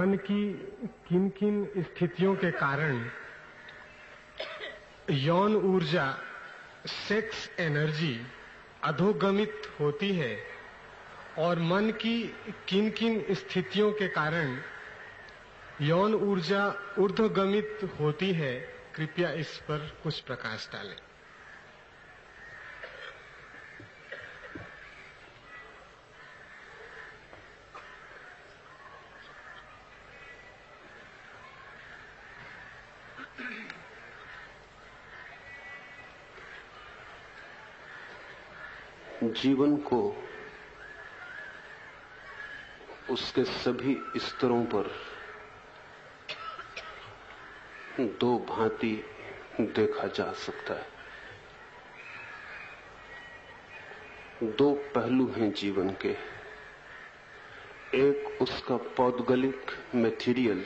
मन की किन किन स्थितियों के कारण यौन ऊर्जा सेक्स एनर्जी अधोगमित होती है और मन की किन किन स्थितियों के कारण यौन ऊर्जा ऊर्ध्वगमित होती है, कृपया इस पर कुछ प्रकाश डालें। जीवन को उसके सभी स्तरों पर दो भांति देखा जा सकता है। दो पहलू हैं जीवन के। एक उसका पौद्गलिक मैटेरियल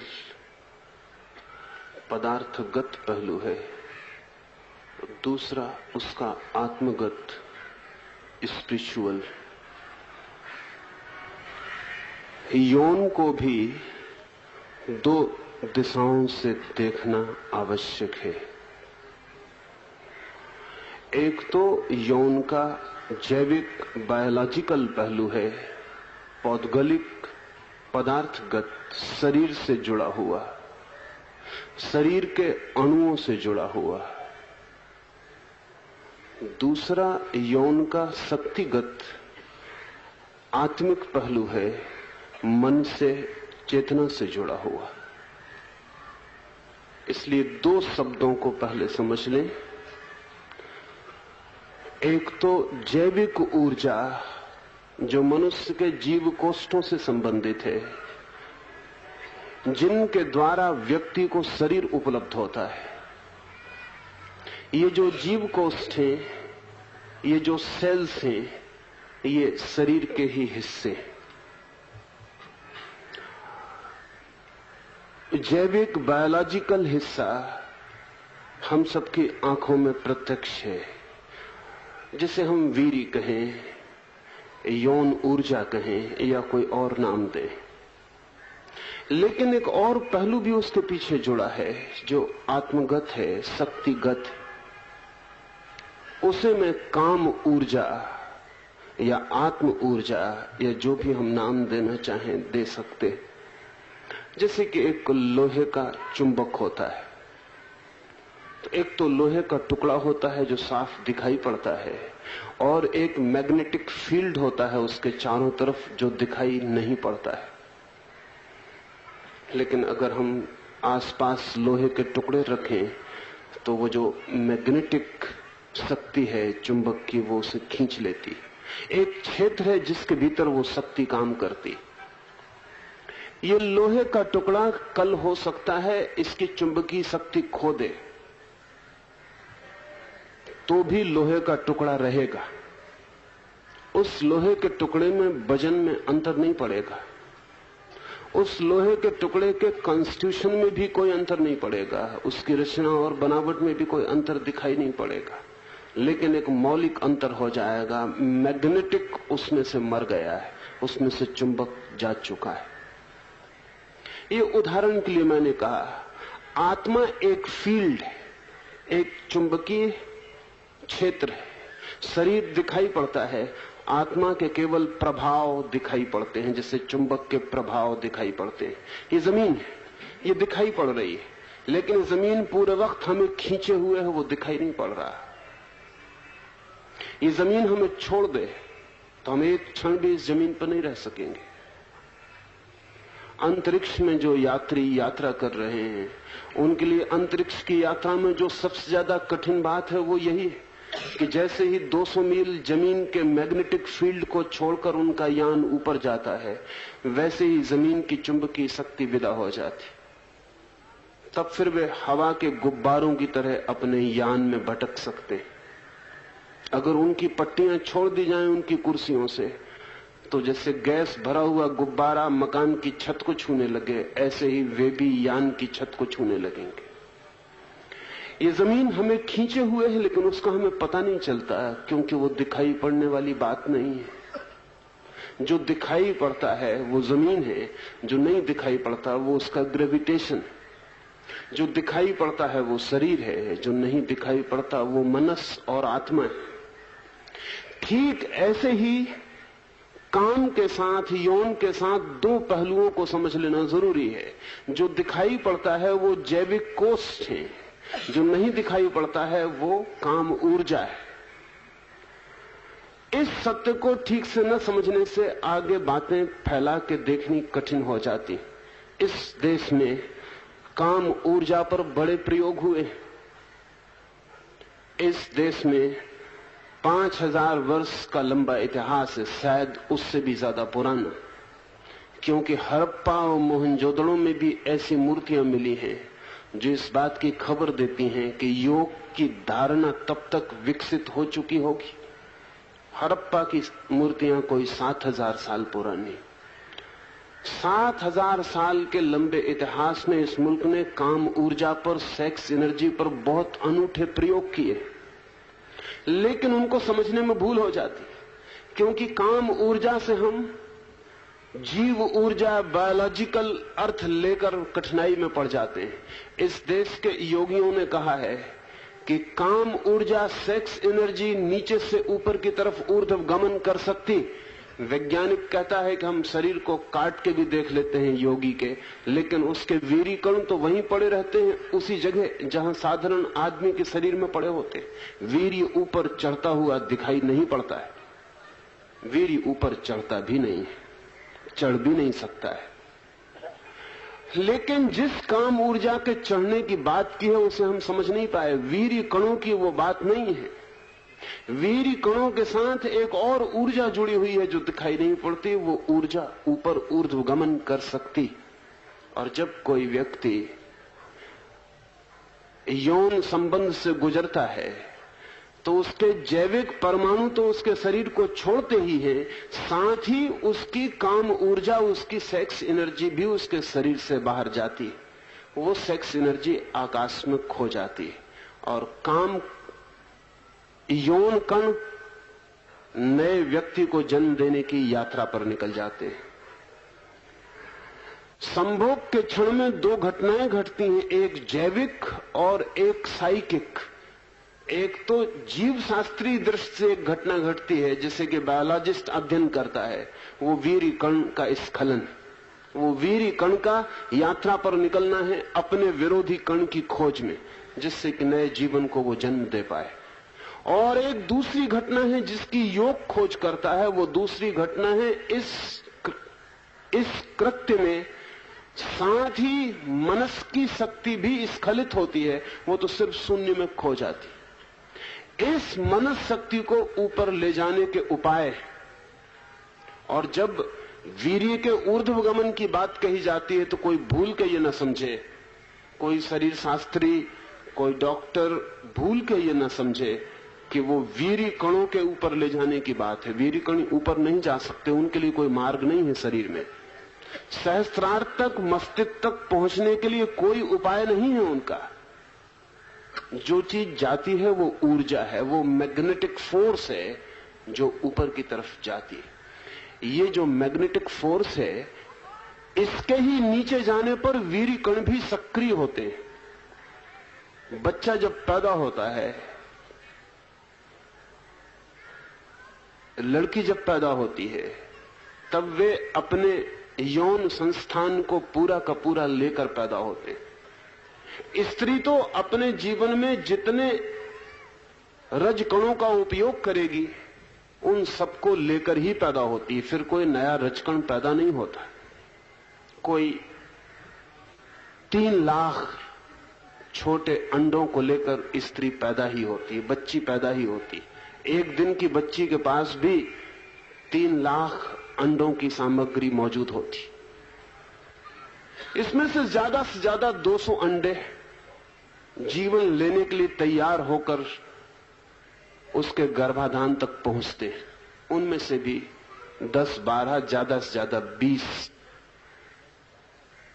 पदार्थगत पहलू है, दूसरा उसका आत्मगत स्पिरिचुअल। यौन को भी दो दिशाओं से देखना आवश्यक है। एक तो यौन का जैविक बायोलॉजिकल पहलू है, पौद्गलिक पदार्थगत, शरीर से जुड़ा हुआ, शरीर के अणुओं से जुड़ा हुआ। दूसरा यौन का शक्तिगत आत्मिक पहलू है, मन से, चेतना से जुड़ा हुआ। इसलिए दो शब्दों को पहले समझ लें। एक तो जैविक ऊर्जा जो मनुष्य के जीव कोष्ठों से संबंधित है, जिनके द्वारा व्यक्ति को शरीर उपलब्ध होता है। ये जो जीव कोष्ठ हैं, ये जो सेल्स हैं, ये शरीर के ही हिस्से हैं। जैविक बायोलॉजिकल हिस्सा हम सबकी आंखों में प्रत्यक्ष है, जिसे हम वीर्य कहें, यौन ऊर्जा कहें या कोई और नाम दें। लेकिन एक और पहलू भी उसके पीछे जुड़ा है जो आत्मगत है, शक्तिगत। उसे मैं काम ऊर्जा या आत्म ऊर्जा या जो भी हम नाम देना चाहें दे सकते। जैसे कि एक लोहे का चुंबक होता है, तो एक तो लोहे का टुकड़ा होता है जो साफ दिखाई पड़ता है, और एक मैग्नेटिक फील्ड होता है उसके चारों तरफ जो दिखाई नहीं पड़ता है। लेकिन अगर हम आसपास लोहे के टुकड़े रखें तो वो जो मैग्नेटिक शक्ति है चुंबक की, वो उसे खींच लेती। एक क्षेत्र है जिसके भीतर वो शक्ति काम करती। ये लोहे का टुकड़ा कल हो सकता है इसकी चुंबकीय शक्ति खो दे, तो भी लोहे का टुकड़ा रहेगा। उस लोहे के टुकड़े में वजन में अंतर नहीं पड़ेगा, उस लोहे के टुकड़े के कॉन्स्टिट्यूशन में भी कोई अंतर नहीं पड़ेगा, उसकी रचना और बनावट में भी कोई अंतर दिखाई नहीं पड़ेगा। लेकिन एक मौलिक अंतर हो जाएगा, मैग्नेटिक उसमें से मर गया है, उसमें से चुंबक जा चुका है। ये उदाहरण के लिए मैंने कहा, आत्मा एक फील्ड है, एक चुंबकीय क्षेत्र है। शरीर दिखाई पड़ता है, आत्मा के केवल प्रभाव दिखाई पड़ते हैं, जैसे चुंबक के प्रभाव दिखाई पड़ते हैं। ये जमीन है, ये दिखाई पड़ रही है, लेकिन जमीन पूरे वक्त हमें खींचे हुए है, वो दिखाई नहीं पड़ रहा। ये जमीन हमें छोड़ दे तो हम एक क्षण भी इस जमीन पर नहीं रह सकेंगे। अंतरिक्ष में जो यात्री यात्रा कर रहे हैं, उनके लिए अंतरिक्ष की यात्रा में जो सबसे ज्यादा कठिन बात है वो यही है कि जैसे ही 200 मील जमीन के मैग्नेटिक फील्ड को छोड़कर उनका यान ऊपर जाता है, वैसे ही जमीन की चुंबकीय शक्ति विदा हो जाती। तब फिर वे हवा के गुब्बारों की तरह अपने यान में भटक सकते हैं। अगर उनकी पट्टियां छोड़ दी जाएं उनकी कुर्सियों से, तो जैसे गैस भरा हुआ गुब्बारा मकान की छत को छूने लगे, ऐसे ही वे भी यान की छत को छूने लगेंगे। ये जमीन हमें खींचे हुए है, लेकिन उसका हमें पता नहीं चलता, क्योंकि वो दिखाई पड़ने वाली बात नहीं है। जो दिखाई पड़ता है वो जमीन है, जो नहीं दिखाई पड़ता वो उसका ग्रेविटेशन, जो दिखाई पड़ता है वो शरीर है, जो नहीं दिखाई पड़ता वो मनस और आत्मा है। ठीक ऐसे ही काम के साथ, यौन के साथ दो पहलुओं को समझ लेना जरूरी है। जो दिखाई पड़ता है वो जैविक कोष है, जो नहीं दिखाई पड़ता है वो काम ऊर्जा है। इस सत्य को ठीक से न समझने से आगे बातें फैला के देखनी कठिन हो जाती। इस देश में काम ऊर्जा पर बड़े प्रयोग हुए। इस देश में 5000 वर्ष का लंबा इतिहास है, शायद उससे भी ज्यादा पुराना, क्योंकि हड़प्पा और मोहनजोदड़ो में भी ऐसी मूर्तियां मिली हैं जो इस बात की खबर देती हैं कि योग की धारणा तब तक विकसित हो चुकी होगी। हड़प्पा की मूर्तियां कोई 7000 साल पुरानी। 7000 साल के लंबे इतिहास में इस मुल्क ने काम ऊर्जा पर, सेक्स एनर्जी पर बहुत अनूठे प्रयोग किए, लेकिन उनको समझने में भूल हो जाती, क्योंकि काम ऊर्जा से हम जीव ऊर्जा, बायोलॉजिकल अर्थ लेकर कठिनाई में पड़ जाते हैं। इस देश के योगियों ने कहा है कि काम ऊर्जा, सेक्स एनर्जी नीचे से ऊपर की तरफ ऊर्ध्वगमन कर सकती। वैज्ञानिक कहता है कि हम शरीर को काट के भी देख लेते हैं योगी के, लेकिन उसके वीर्य कण तो वहीं पड़े रहते हैं, उसी जगह जहां साधारण आदमी के शरीर में पड़े होते हैं। वीर्य ऊपर चढ़ता हुआ दिखाई नहीं पड़ता है, वीर्य ऊपर चढ़ता भी नहीं है, चढ़ भी नहीं सकता है। लेकिन जिस काम ऊर्जा के चढ़ने की बात की है उसे हम समझ नहीं पाए। वीर्य कणों की वो बात नहीं है। वीर्य कणों के साथ एक और ऊर्जा जुड़ी हुई है जो दिखाई नहीं पड़ती। वो ऊर्जा ऊपर ऊर्ध्वगमन कर सकती। और जब कोई व्यक्ति यौन संबंध से गुजरता है तो उसके जैविक परमाणु तो उसके शरीर को छोड़ते ही हैं, साथ ही उसकी काम ऊर्जा, उसकी सेक्स एनर्जी भी उसके शरीर से बाहर जाती है। वो सेक्स एनर्जी आकाश में खो जाती है और काम यौन कण नए व्यक्ति को जन्म देने की यात्रा पर निकल जाते हैं। संभोग के क्षण में दो घटनाएं घटती हैं, एक जैविक और एक साइकिक। एक तो जीव शास्त्रीय दृष्टि से एक घटना घटती है जिसे कि बायोलॉजिस्ट अध्ययन करता है, वो वीर्य कण का स्खलन। वो वीर्य कण का यात्रा पर निकलना है अपने विरोधी कण की खोज में, जिससे कि नए जीवन को वो जन्म दे पाए। और एक दूसरी घटना है जिसकी योग खोज करता है। वो दूसरी घटना है इस कृत्य में साथ ही मनस की शक्ति भी स्खलित होती है, वो तो सिर्फ शून्य में खो जाती। इस मनस शक्ति को ऊपर ले जाने के उपाय, और जब वीर्य के ऊर्ध्वगमन की बात कही जाती है तो कोई भूल के ये न समझे, कोई शरीर शास्त्री, कोई डॉक्टर भूल के ये न समझे कि वो वीर्य कणों के ऊपर ले जाने की बात है। वीर्य कण ऊपर नहीं जा सकते, उनके लिए कोई मार्ग नहीं है शरीर में। सहस्त्रार तक, मस्तिष्क तक पहुंचने के लिए कोई उपाय नहीं है उनका। जो चीज जाती है वो ऊर्जा है, वो मैग्नेटिक फोर्स है जो ऊपर की तरफ जाती है। ये जो मैग्नेटिक फोर्स है, इसके ही नीचे जाने पर वीर्य कण भी सक्रिय होते हैं। बच्चा जब पैदा होता है, लड़की जब पैदा होती है, तब वे अपने यौन संस्थान को पूरा का पूरा लेकर पैदा होते हैं। स्त्री तो अपने जीवन में जितने रजकणों का उपयोग करेगी उन सबको लेकर ही पैदा होती है, फिर कोई नया रजकण पैदा नहीं होता। कोई 3 लाख छोटे अंडों को लेकर स्त्री पैदा ही होती है, बच्ची पैदा ही होती। एक दिन की बच्ची के पास भी 3 लाख अंडों की सामग्री मौजूद होती। इसमें से ज्यादा 200 अंडे जीवन लेने के लिए तैयार होकर उसके गर्भाधान तक पहुंचते हैं। उनमें से भी 10-12, ज्यादा से ज्यादा 20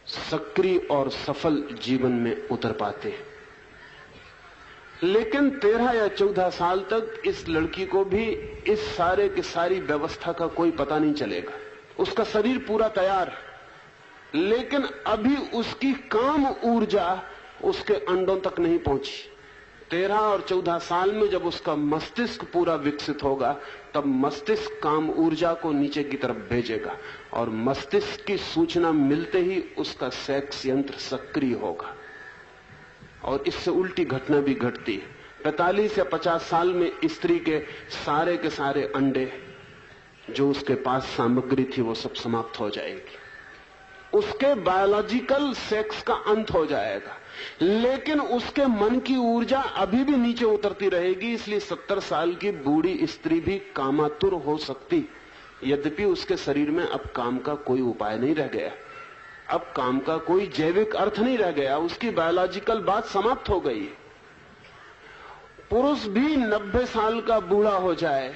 सक्रिय और सफल जीवन में उतर पाते हैं। लेकिन 13 या 14 साल तक इस लड़की को भी इस सारे की सारी व्यवस्था का कोई पता नहीं चलेगा। उसका शरीर पूरा तैयार है, लेकिन अभी उसकी काम ऊर्जा उसके अंडों तक नहीं पहुंची। 13 और 14 साल में जब उसका मस्तिष्क पूरा विकसित होगा, तब मस्तिष्क काम ऊर्जा को नीचे की तरफ भेजेगा और मस्तिष्क की सूचना मिलते ही उसका सेक्स यंत्र सक्रिय होगा। और इससे उल्टी घटना भी घटती है। 45 या 50 साल में स्त्री के सारे अंडे जो उसके पास सामग्री थी वो सब समाप्त हो जाएगी। उसके बायोलॉजिकल सेक्स का अंत हो जाएगा, लेकिन उसके मन की ऊर्जा अभी भी नीचे उतरती रहेगी। इसलिए 70 साल की बूढ़ी स्त्री भी कामातुर हो सकती, यद्यपि उसके शरीर में अब काम का कोई उपाय नहीं रह गया, अब काम का कोई जैविक अर्थ नहीं रह गया, उसकी बायोलॉजिकल बात समाप्त हो गई। पुरुष भी 90 साल का बूढ़ा हो जाए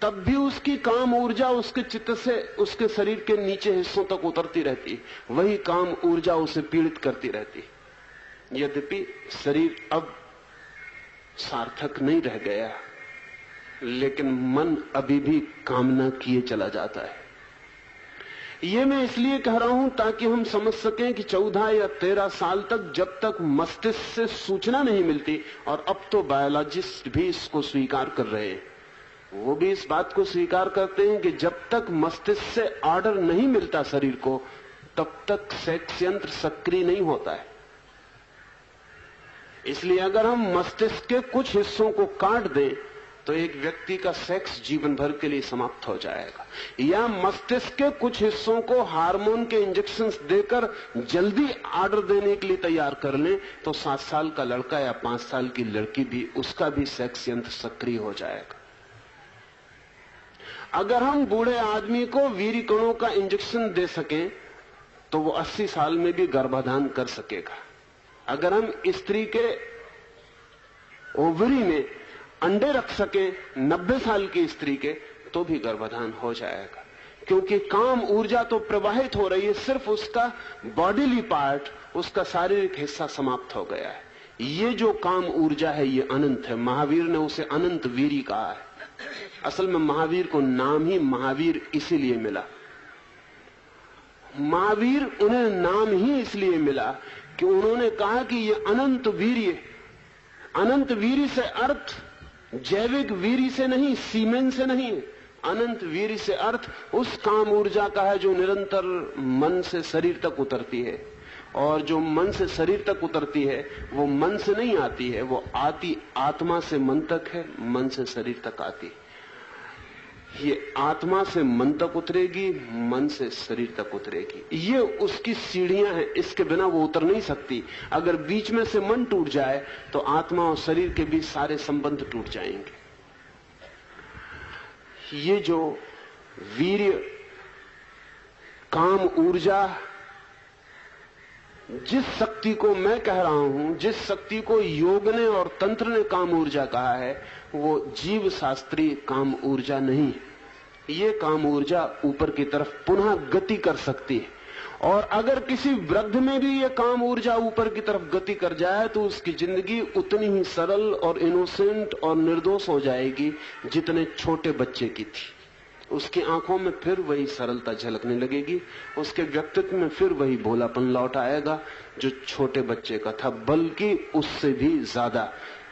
तब भी उसकी काम ऊर्जा उसके चित्त से उसके शरीर के नीचे हिस्सों तक उतरती रहती, वही काम ऊर्जा उसे पीड़ित करती रहती। यद्यपि शरीर अब सार्थक नहीं रह गया, लेकिन मन अभी भी कामना किए चला जाता है। ये मैं इसलिए कह रहा हूं ताकि हम समझ सकें कि 14 या 13 साल तक जब तक मस्तिष्क से सूचना नहीं मिलती, और अब तो बायोलॉजिस्ट भी इसको स्वीकार कर रहे हैं, वो भी इस बात को स्वीकार करते हैं कि जब तक मस्तिष्क से ऑर्डर नहीं मिलता शरीर को, तब तक सेक्स यंत्र सक्रिय नहीं होता है। इसलिए अगर हम मस्तिष्क के कुछ हिस्सों को काट दें तो एक व्यक्ति का सेक्स जीवन भर के लिए समाप्त हो जाएगा, या मस्तिष्क के कुछ हिस्सों को हार्मोन के इंजेक्शंस देकर जल्दी ऑर्डर देने के लिए तैयार कर लें तो 7 साल का लड़का या 5 साल की लड़की भी, उसका भी सेक्स यंत्र सक्रिय हो जाएगा। अगर हम बूढ़े आदमी को वीर्य कणों का इंजेक्शन दे सकें तो वो 80 साल में भी गर्भाधान कर सकेगा। अगर हम स्त्री के ओवरी में अंडे रख सके 90 साल की स्त्री के, तो भी गर्भाधान हो जाएगा, क्योंकि काम ऊर्जा तो प्रवाहित हो रही है, सिर्फ उसका बॉडीली पार्ट, उसका शारीरिक हिस्सा समाप्त हो गया है। ये जो काम ऊर्जा है ये अनंत है। महावीर ने उसे अनंत वीरी कहा है। असल में महावीर को नाम ही महावीर इसीलिए मिला। महावीर उन्हें नाम ही इसलिए मिला कि उन्होंने कहा कि ये अनंत वीर्य, अनंत वीर्य से अर्थ जैविक वीर्य से नहीं, सीमेन से नहीं, अनंत वीर्य से अर्थ उस काम ऊर्जा का है जो निरंतर मन से शरीर तक उतरती है, और जो मन से शरीर तक उतरती है वो मन से नहीं आती है, वो आती आत्मा से मन तक है, मन से शरीर तक आती है। ये आत्मा से मन तक उतरेगी, मन से शरीर तक उतरेगी। ये उसकी सीढ़ियां हैं, इसके बिना वो उतर नहीं सकती। अगर बीच में से मन टूट जाए तो आत्मा और शरीर के बीच सारे संबंध टूट जाएंगे। ये जो वीर्य, काम ऊर्जा, जिस शक्ति को मैं कह रहा हूं, जिस शक्ति को योग ने और तंत्र ने काम ऊर्जा कहा है, वो जीव शास्त्रीय काम ऊर्जा नहीं है। ये काम ऊर्जा ऊपर की तरफ पुनः गति कर सकती है, और अगर किसी वृद्ध में भी ये काम ऊर्जा ऊपर की तरफ गति कर जाए तो उसकी जिंदगी उतनी ही सरल और इनोसेंट और निर्दोष हो जाएगी जितने छोटे बच्चे की थी। उसकी आंखों में फिर वही सरलता झलकने लगेगी, उसके व्यक्तित्व में फिर वही भोलापन लौट आएगा जो छोटे बच्चे का था, बल्कि उससे भी ज्यादा,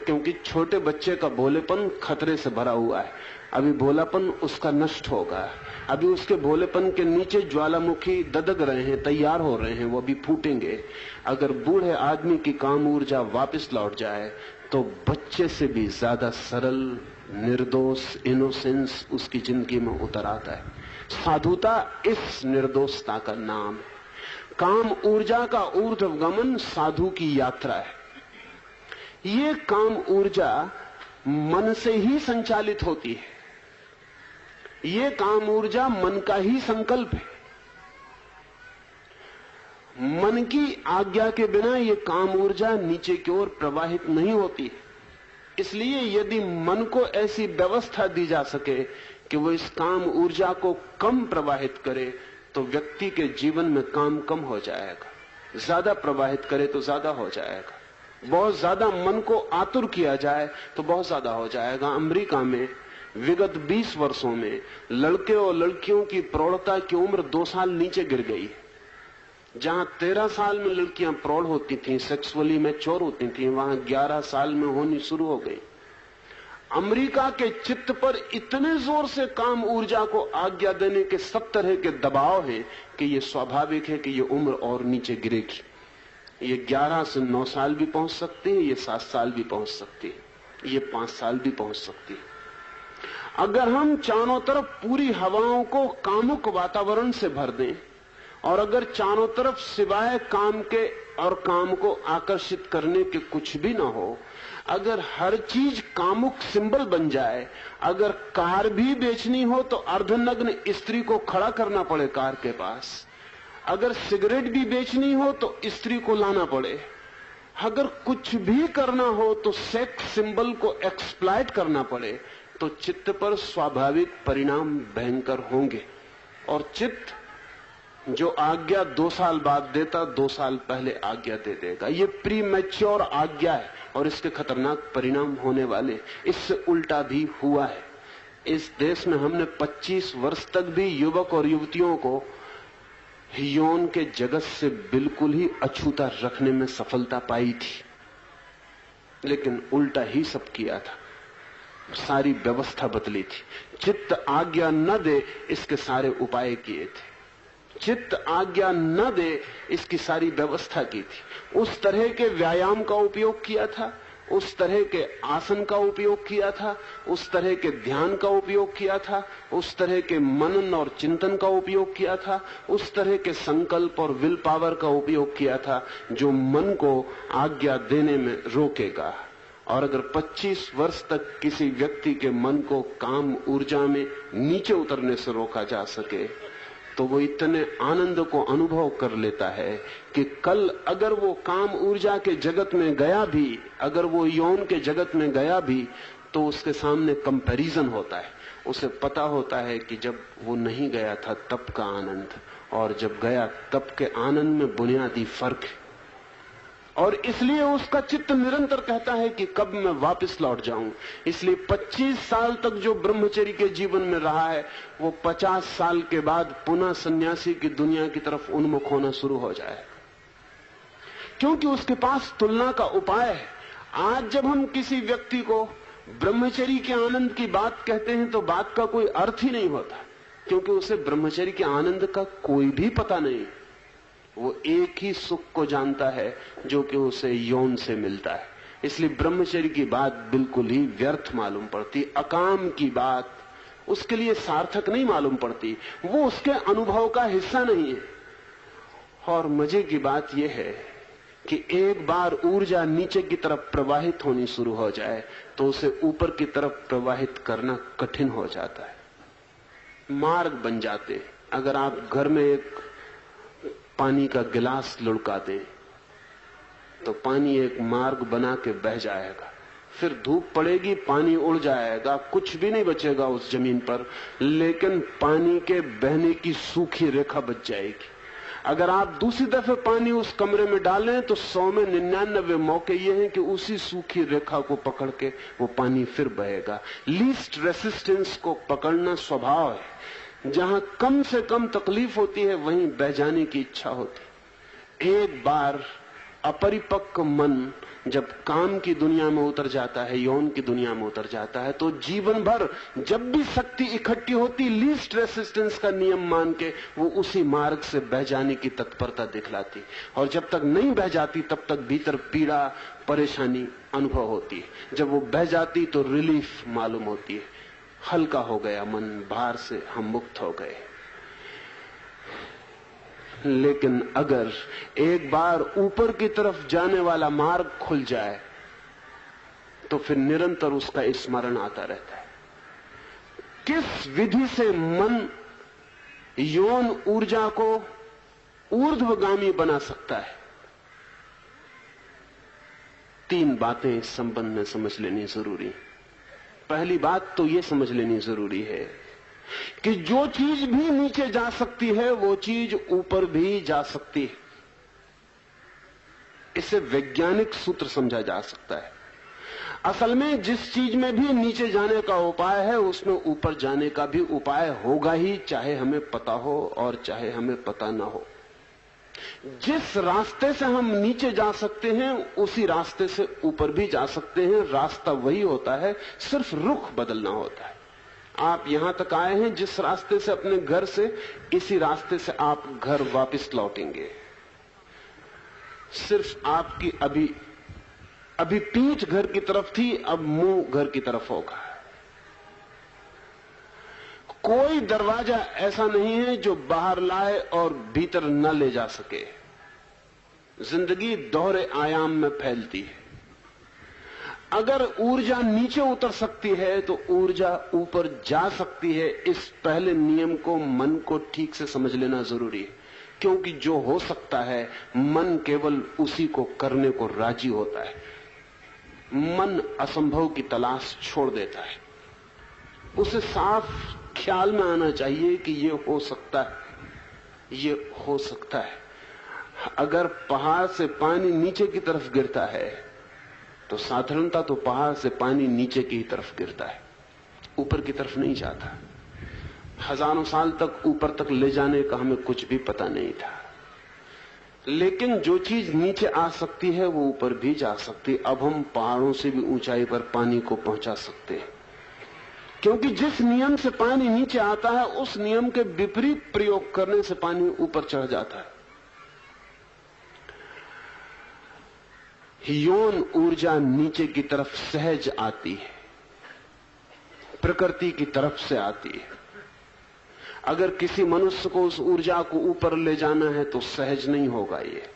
क्योंकि छोटे बच्चे का भोलेपन खतरे से भरा हुआ है। अभी भोलापन उसका नष्ट होगा, अभी उसके भोलेपन के नीचे ज्वालामुखी ददक रहे हैं, तैयार हो रहे हैं, वो अभी फूटेंगे। अगर बूढ़े आदमी की काम ऊर्जा वापस लौट जाए तो बच्चे से भी ज्यादा सरल, निर्दोष, इनोसेंस उसकी जिंदगी में उतर आता है। साधुता इस निर्दोषता का नाम है। काम ऊर्जा का ऊर्ध्वगमन साधु की यात्रा है। ये काम ऊर्जा मन से ही संचालित होती है, ये काम ऊर्जा मन का ही संकल्प है। मन की आज्ञा के बिना ये काम ऊर्जा नीचे की ओर प्रवाहित नहीं होती। इसलिए यदि मन को ऐसी व्यवस्था दी जा सके कि वो इस काम ऊर्जा को कम प्रवाहित करे तो व्यक्ति के जीवन में काम कम हो जाएगा, ज्यादा प्रवाहित करे तो ज्यादा हो जाएगा। बहुत ज्यादा मन को आतुर किया जाए तो बहुत ज्यादा हो जाएगा। अमेरिका में विगत 20 वर्षों में लड़के और लड़कियों की प्रौढ़ता की उम्र 2 साल नीचे गिर गई। जहां 13 साल में लड़कियां प्रौढ़ होती थीं, सेक्सुअली मैच्योर होती थीं, वहां 11 साल में होनी शुरू हो गई। अमेरिका के चित्त पर इतने जोर से काम ऊर्जा को आज्ञा देने के सब तरह के दबाव हैं कि यह स्वाभाविक है कि यह उम्र और नीचे गिरेगी। ये 11 से 9 साल भी पहुंच सकती है, ये 7 साल भी पहुंच सकती है, ये 5 साल भी पहुंच सकती है। अगर हम चारों तरफ पूरी हवाओं को कामुक वातावरण से भर दें और अगर चारों तरफ सिवाय काम के और काम को आकर्षित करने के कुछ भी ना हो, अगर हर चीज कामुक सिंबल बन जाए, अगर कार भी बेचनी हो तो अर्धनग्न स्त्री को खड़ा करना पड़े कार के पास, अगर सिगरेट भी बेचनी हो तो स्त्री को लाना पड़े, अगर कुछ भी करना हो तो सेक्स सिंबल को एक्सप्लॉइट करना पड़े, तो चित्त पर स्वाभाविक परिणाम भयंकर होंगे। और चित्त जो आज्ञा 2 साल बाद देता, 2 साल पहले आज्ञा दे देगा। ये प्री मैच्योर आज्ञा है और इसके खतरनाक परिणाम होने वाले। इससे उल्टा भी हुआ है। इस देश में हमने 25 वर्ष तक भी युवक और युवतियों को यौन के जगत से बिल्कुल ही अछूता रखने में सफलता पाई थी, लेकिन उल्टा ही सब किया था। सारी व्यवस्था बदली थी। चित्त आज्ञा न दे इसके सारे उपाय किए थे, चित्त आज्ञा न दे इसकी सारी व्यवस्था की थी। उस तरह के व्यायाम का उपयोग किया था, उस तरह के आसन का उपयोग किया था, उस तरह के ध्यान का उपयोग किया था, उस तरह के मनन और चिंतन का उपयोग किया था, उस तरह के संकल्प और विल पावर का उपयोग किया था जो मन को आज्ञा देने में रोकेगा। और अगर 25 वर्ष तक किसी व्यक्ति के मन को काम ऊर्जा में नीचे उतरने से रोका जा सके तो वो इतने आनंद को अनुभव कर लेता है कि कल अगर वो काम ऊर्जा के जगत में गया भी, अगर वो यौन के जगत में गया भी, तो उसके सामने कंपैरिजन होता है। उसे पता होता है कि जब वो नहीं गया था तब का आनंद और जब गया तब के आनंद में बुनियादी फर्क है। और इसलिए उसका चित्त निरंतर कहता है कि कब मैं वापस लौट जाऊं। इसलिए 25 साल तक जो ब्रह्मचर्य के जीवन में रहा है वो 50 साल के बाद पुनः सन्यासी की दुनिया की तरफ उन्मुख होना शुरू हो जाए, क्योंकि उसके पास तुलना का उपाय है। आज जब हम किसी व्यक्ति को ब्रह्मचर्य के आनंद की बात कहते हैं तो बात का कोई अर्थ ही नहीं होता, क्योंकि उसे ब्रह्मचर्य के आनंद का कोई भी पता नहीं। वो एक ही सुख को जानता है जो कि उसे यौन से मिलता है। इसलिए ब्रह्मचर्य की बात बिल्कुल ही व्यर्थ मालूम पड़ती, अकाम की बात उसके लिए सार्थक नहीं मालूम पड़ती, वो उसके अनुभव का हिस्सा नहीं है। और मजे की बात यह है कि एक बार ऊर्जा नीचे की तरफ प्रवाहित होनी शुरू हो जाए तो उसे ऊपर की तरफ प्रवाहित करना कठिन हो जाता है। मार्ग बन जाते। अगर आप घर में एक पानी का गिलास लुढ़का दें तो पानी एक मार्ग बना के बह जाएगा, फिर धूप पड़ेगी, पानी उड़ जाएगा, कुछ भी नहीं बचेगा उस जमीन पर, लेकिन पानी के बहने की सूखी रेखा बच जाएगी। अगर आप दूसरी दफे पानी उस कमरे में डालें तो 100 में 99 मौके ये हैं कि उसी सूखी रेखा को पकड़ के वो पानी फिर बहेगा। लीस्ट रेसिस्टेंस को पकड़ना स्वभाव है। जहां कम से कम तकलीफ होती है वहीं बह जाने की इच्छा होती। एक बार अपरिपक्व मन जब काम की दुनिया में उतर जाता है, यौन की दुनिया में उतर जाता है, तो जीवन भर जब भी शक्ति इकट्ठी होती, लीस्ट रेसिस्टेंस का नियम मान के वो उसी मार्ग से बह जाने की तत्परता दिखलाती। और जब तक नहीं बह जाती तब तक भीतर पीड़ा, परेशानी अनुभव होती है। जब वो बह जाती तो रिलीफ मालूम होती है, हल्का हो गया मन, भार से हम मुक्त हो गए। लेकिन अगर एक बार ऊपर की तरफ जाने वाला मार्ग खुल जाए तो फिर निरंतर उसका स्मरण आता रहता है। किस विधि से मन यौन ऊर्जा को ऊर्ध्वगामी बना सकता है? 3 बातें इस संबंध में समझ लेनी जरूरी। पहली बात तो यह समझ लेनी जरूरी है कि जो चीज भी नीचे जा सकती है वो चीज ऊपर भी जा सकती है। इसे वैज्ञानिक सूत्र समझा जा सकता है। असल में जिस चीज में भी नीचे जाने का उपाय है उसमें ऊपर जाने का भी उपाय होगा ही, चाहे हमें पता हो और चाहे हमें पता ना हो। जिस रास्ते से हम नीचे जा सकते हैं उसी रास्ते से ऊपर भी जा सकते हैं। रास्ता वही होता है, सिर्फ रुख बदलना होता है। आप यहां तक आए हैं जिस रास्ते से अपने घर से, इसी रास्ते से आप घर वापस लौटेंगे। सिर्फ आपकी अभी पीठ घर की तरफ थी, अब मुंह घर की तरफ होगा। कोई दरवाजा ऐसा नहीं है जो बाहर लाए और भीतर न ले जा सके। जिंदगी दोहरे आयाम में फैलती है। अगर ऊर्जा नीचे उतर सकती है तो ऊर्जा ऊपर जा सकती है। इस पहले नियम को मन को ठीक से समझ लेना जरूरी है, क्योंकि जो हो सकता है मन केवल उसी को करने को राजी होता है। मन असंभव की तलाश छोड़ देता है। उसे साफ ख्याल में आना चाहिए कि ये हो सकता है, ये हो सकता है। अगर पहाड़ से पानी नीचे की तरफ गिरता है तो साधारणता तो पहाड़ से पानी नीचे की तरफ गिरता है, ऊपर की तरफ नहीं जाता। हजारों साल तक ऊपर तक ले जाने का हमें कुछ भी पता नहीं था, लेकिन जो चीज नीचे आ सकती है वो ऊपर भी जा सकती है। अब हम पहाड़ों से भी ऊंचाई पर पानी को पहुंचा सकते हैं, क्योंकि जिस नियम से पानी नीचे आता है उस नियम के विपरीत प्रयोग करने से पानी ऊपर चढ़ जाता है। यौन ऊर्जा नीचे की तरफ सहज आती है, प्रकृति की तरफ से आती है। अगर किसी मनुष्य को उस ऊर्जा को ऊपर ले जाना है तो सहज नहीं होगा, ये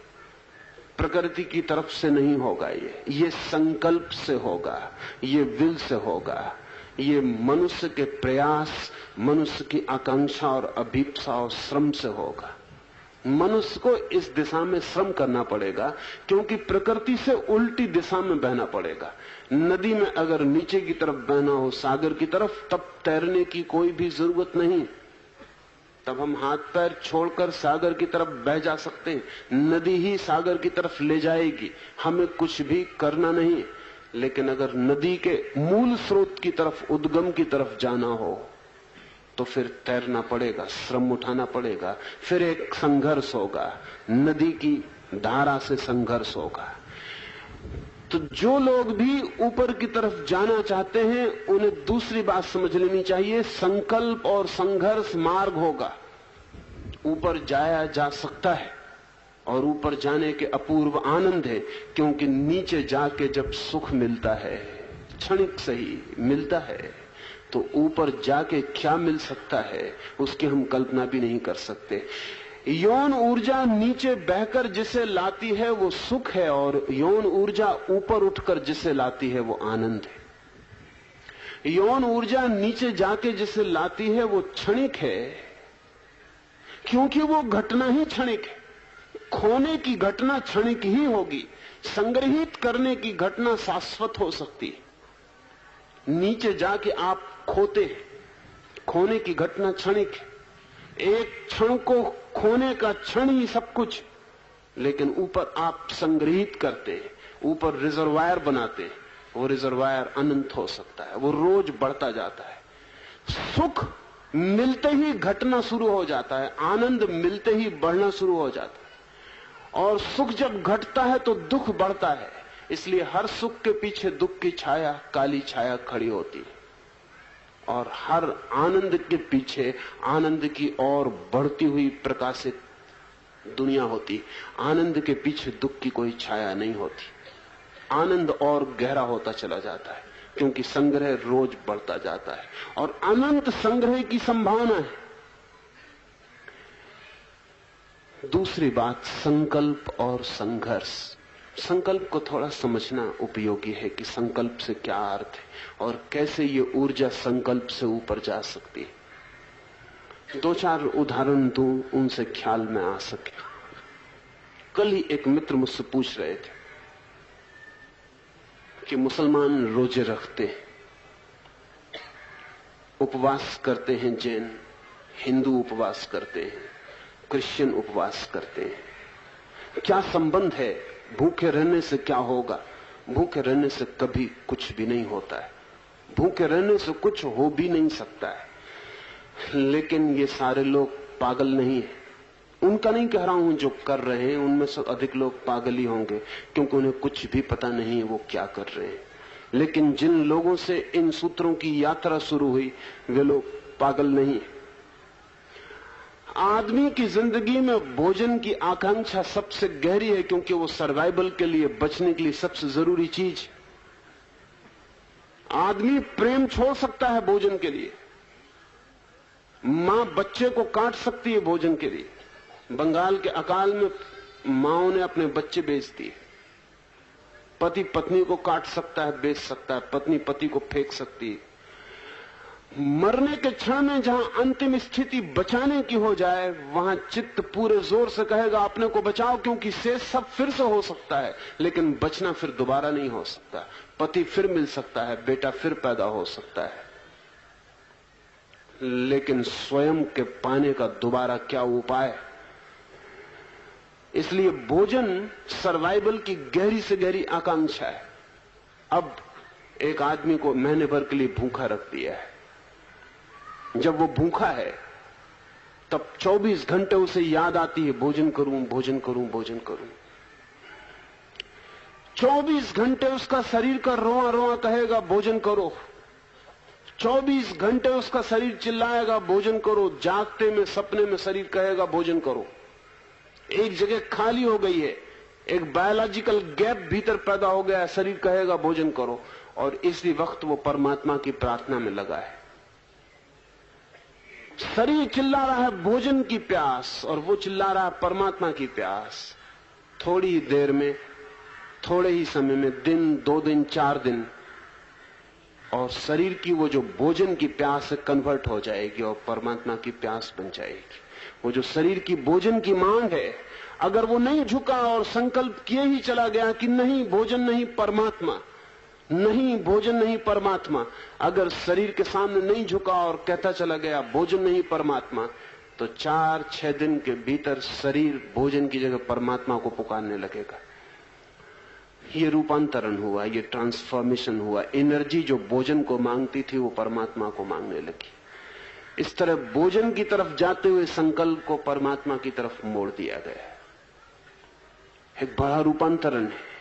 प्रकृति की तरफ से नहीं होगा, ये संकल्प से होगा, ये विल से होगा, ये मनुष्य के प्रयास, मनुष्य की आकांक्षा और अभीप्सा और श्रम से होगा। मनुष्य को इस दिशा में श्रम करना पड़ेगा, क्योंकि प्रकृति से उल्टी दिशा में बहना पड़ेगा। नदी में अगर नीचे की तरफ बहना हो, सागर की तरफ, तब तैरने की कोई भी जरूरत नहीं। तब हम हाथ पैर छोड़कर सागर की तरफ बह जा सकते हैं। नदी ही सागर की तरफ ले जाएगी, हमें कुछ भी करना नहीं। लेकिन अगर नदी के मूल स्रोत की तरफ, उद्गम की तरफ जाना हो तो फिर तैरना पड़ेगा, श्रम उठाना पड़ेगा, फिर एक संघर्ष होगा, नदी की धारा से संघर्ष होगा। तो जो लोग भी ऊपर की तरफ जाना चाहते हैं उन्हें दूसरी बात समझ लेनी चाहिए, संकल्प और संघर्ष मार्ग होगा। ऊपर जाया जा सकता है और ऊपर जाने के अपूर्व आनंद है, क्योंकि नीचे जाके जब सुख मिलता है, क्षणिक सही मिलता है, तो ऊपर जाके क्या मिल सकता है उसकी हम कल्पना भी नहीं कर सकते। यौन ऊर्जा नीचे बहकर जिसे लाती है वो सुख है, और यौन ऊर्जा ऊपर उठकर जिसे लाती है वो आनंद है। यौन ऊर्जा नीचे जाके जिसे लाती है वो क्षणिक है, क्योंकि वो घटना ही क्षणिक है। खोने की घटना क्षणिक ही होगी, संग्रहित करने की घटना शाश्वत हो सकती है। नीचे जाके आप खोते हैं, खोने की घटना क्षणिक है। एक क्षण को खोने का क्षण ही सब कुछ, लेकिन ऊपर आप संग्रहित करते हैं, ऊपर रिजर्वायर बनाते हैं। वो रिजर्वायर अनंत हो सकता है, वो रोज बढ़ता जाता है। सुख मिलते ही घटना शुरू हो जाता है, आनंद मिलते ही बढ़ना शुरू हो जाता है। और सुख जब घटता है तो दुख बढ़ता है, इसलिए हर सुख के पीछे दुख की छाया, काली छाया खड़ी होती है, और हर आनंद के पीछे आनंद की और बढ़ती हुई प्रकाशित दुनिया होती। आनंद के पीछे दुख की कोई छाया नहीं होती। आनंद और गहरा होता चला जाता है, क्योंकि संग्रह रोज बढ़ता जाता है और अनंत संग्रह की संभावना है। दूसरी बात, संकल्प और संघर्ष। संकल्प को थोड़ा समझना उपयोगी है कि संकल्प से क्या अर्थ है और कैसे ये ऊर्जा संकल्प से ऊपर जा सकती है। दो चार उदाहरण दूं, उनसे ख्याल में आ सके। कल ही एक मित्र मुझसे पूछ रहे थे कि मुसलमान रोजे रखते हैं, उपवास करते हैं, जैन, हिंदू उपवास करते हैं, क्रिश्चियन उपवास करते हैं, क्या संबंध है भूखे रहने से क्या होगा? भूखे रहने से कभी कुछ भी नहीं होता है, भूखे रहने से कुछ हो भी नहीं सकता है। लेकिन ये सारे लोग पागल नहीं है। उनका नहीं कह रहा हूं, जो कर रहे हैं उनमें से अधिक लोग पागल ही होंगे, क्योंकि उन्हें कुछ भी पता नहीं है वो क्या कर रहे हैं। लेकिन जिन लोगों से इन सूत्रों की यात्रा शुरू हुई वे लोग पागल नहीं। आदमी की जिंदगी में भोजन की आकांक्षा सबसे गहरी है, क्योंकि वो सर्वाइवल के लिए, बचने के लिए सबसे जरूरी चीज। आदमी प्रेम छोड़ सकता है भोजन के लिए, मां बच्चे को काट सकती है भोजन के लिए। बंगाल के अकाल में माओं ने अपने बच्चे बेच दिए। पति पत्नी को काट सकता है, बेच सकता है, पत्नी पति को फेंक सकती है। मरने के क्षण में जहां अंतिम स्थिति बचाने की हो जाए, वहां चित्त पूरे जोर से कहेगा अपने को बचाओ, क्योंकि शेष सब फिर से हो सकता है, लेकिन बचना फिर दोबारा नहीं हो सकता। पति फिर मिल सकता है, बेटा फिर पैदा हो सकता है, लेकिन स्वयं के पाने का दोबारा क्या उपाय? इसलिए भोजन सर्वाइवल की गहरी से गहरी आकांक्षा है। अब एक आदमी को महीने भर के लिए भूखा रख दिया है। जब वो भूखा है तब 24 घंटे उसे याद आती है भोजन करूं, भोजन करूं, भोजन करूं। 24 घंटे उसका शरीर का रोआ रोआ कहेगा भोजन करो। 24 घंटे उसका शरीर चिल्लाएगा भोजन करो। जागते में, सपने में शरीर कहेगा भोजन करो। एक जगह खाली हो गई है, एक बायोलॉजिकल गैप भीतर पैदा हो गया है, शरीर कहेगा भोजन करो। और इसी वक्त वो परमात्मा की प्रार्थना में लगा है। शरीर चिल्ला रहा है भोजन की प्यास, और वो चिल्ला रहा है परमात्मा की प्यास। थोड़ी ही देर में, थोड़े ही समय में, दिन, 2 दिन, 4 दिन, और शरीर की वो जो भोजन की प्यास से कन्वर्ट हो जाएगी और परमात्मा की प्यास बन जाएगी। वो जो शरीर की भोजन की मांग है, अगर वो नहीं झुका और संकल्प किए ही चला गया कि नहीं भोजन नहीं परमात्मा, नहीं भोजन नहीं परमात्मा, अगर शरीर के सामने नहीं झुका और कहता चला गया भोजन नहीं परमात्मा, तो 4-6 दिन के भीतर शरीर भोजन की जगह परमात्मा को पुकारने लगेगा। ये रूपांतरण हुआ, ये ट्रांसफॉर्मेशन हुआ। एनर्जी जो भोजन को मांगती थी वो परमात्मा को मांगने लगी। इस तरह भोजन की तरफ जाते हुए संकल्प को परमात्मा की तरफ मोड़ दिया गया। एक बड़ा रूपांतरण है।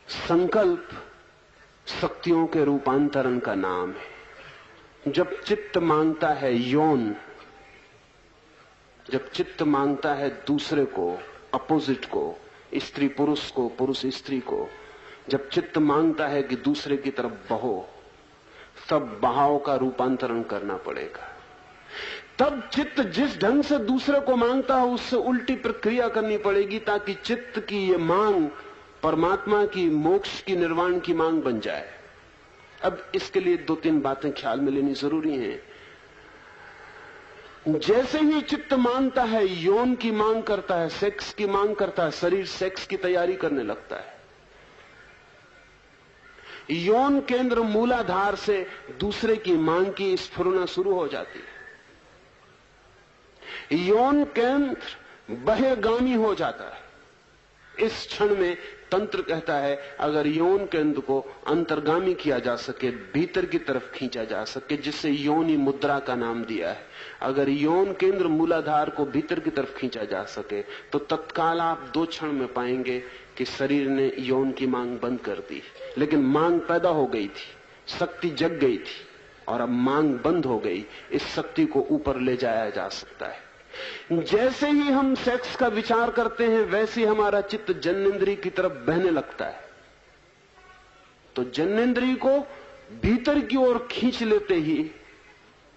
संकल्प शक्तियों के रूपांतरण का नाम है। जब चित्त मांगता है यौन, जब चित्त मांगता है दूसरे को, अपोजिट को, स्त्री पुरुष को, पुरुष स्त्री को, जब चित्त मांगता है कि दूसरे की तरफ बहो, तब बहाव का रूपांतरण करना पड़ेगा। तब चित्त जिस ढंग से दूसरे को मांगता है उससे उल्टी प्रक्रिया करनी पड़ेगी, ताकि चित्त की ये मांग परमात्मा की, मोक्ष की, निर्वाण की मांग बन जाए। अब इसके लिए 2-3 बातें ख्याल में लेनी जरूरी हैं। जैसे ही चित्त मांगता है, यौन की मांग करता है, सेक्स की मांग करता है, शरीर सेक्स की तैयारी करने लगता है। यौन केंद्र मूलाधार से दूसरे की मांग की स्फुरना शुरू हो जाती है। यौन केंद्र बहिर्गामी हो जाता है। इस क्षण में तंत्र कहता है अगर यौन केंद्र को अंतर्गामी किया जा सके, भीतर की तरफ खींचा जा सके, जिससे योनि मुद्रा का नाम दिया है, अगर यौन केंद्र मूलाधार को भीतर की तरफ खींचा जा सके, तो तत्काल आप 2 क्षण में पाएंगे कि शरीर ने यौन की मांग बंद कर दी। लेकिन मांग पैदा हो गई थी, शक्ति जग गई थी, और अब मांग बंद हो गई। इस शक्ति को ऊपर ले जाया जा सकता है। जैसे ही हम सेक्स का विचार करते हैं, वैसे ही हमारा चित्त जन्नेंद्रिय की तरफ बहने लगता है। तो जन्नेंद्रिय को भीतर की ओर खींच लेते ही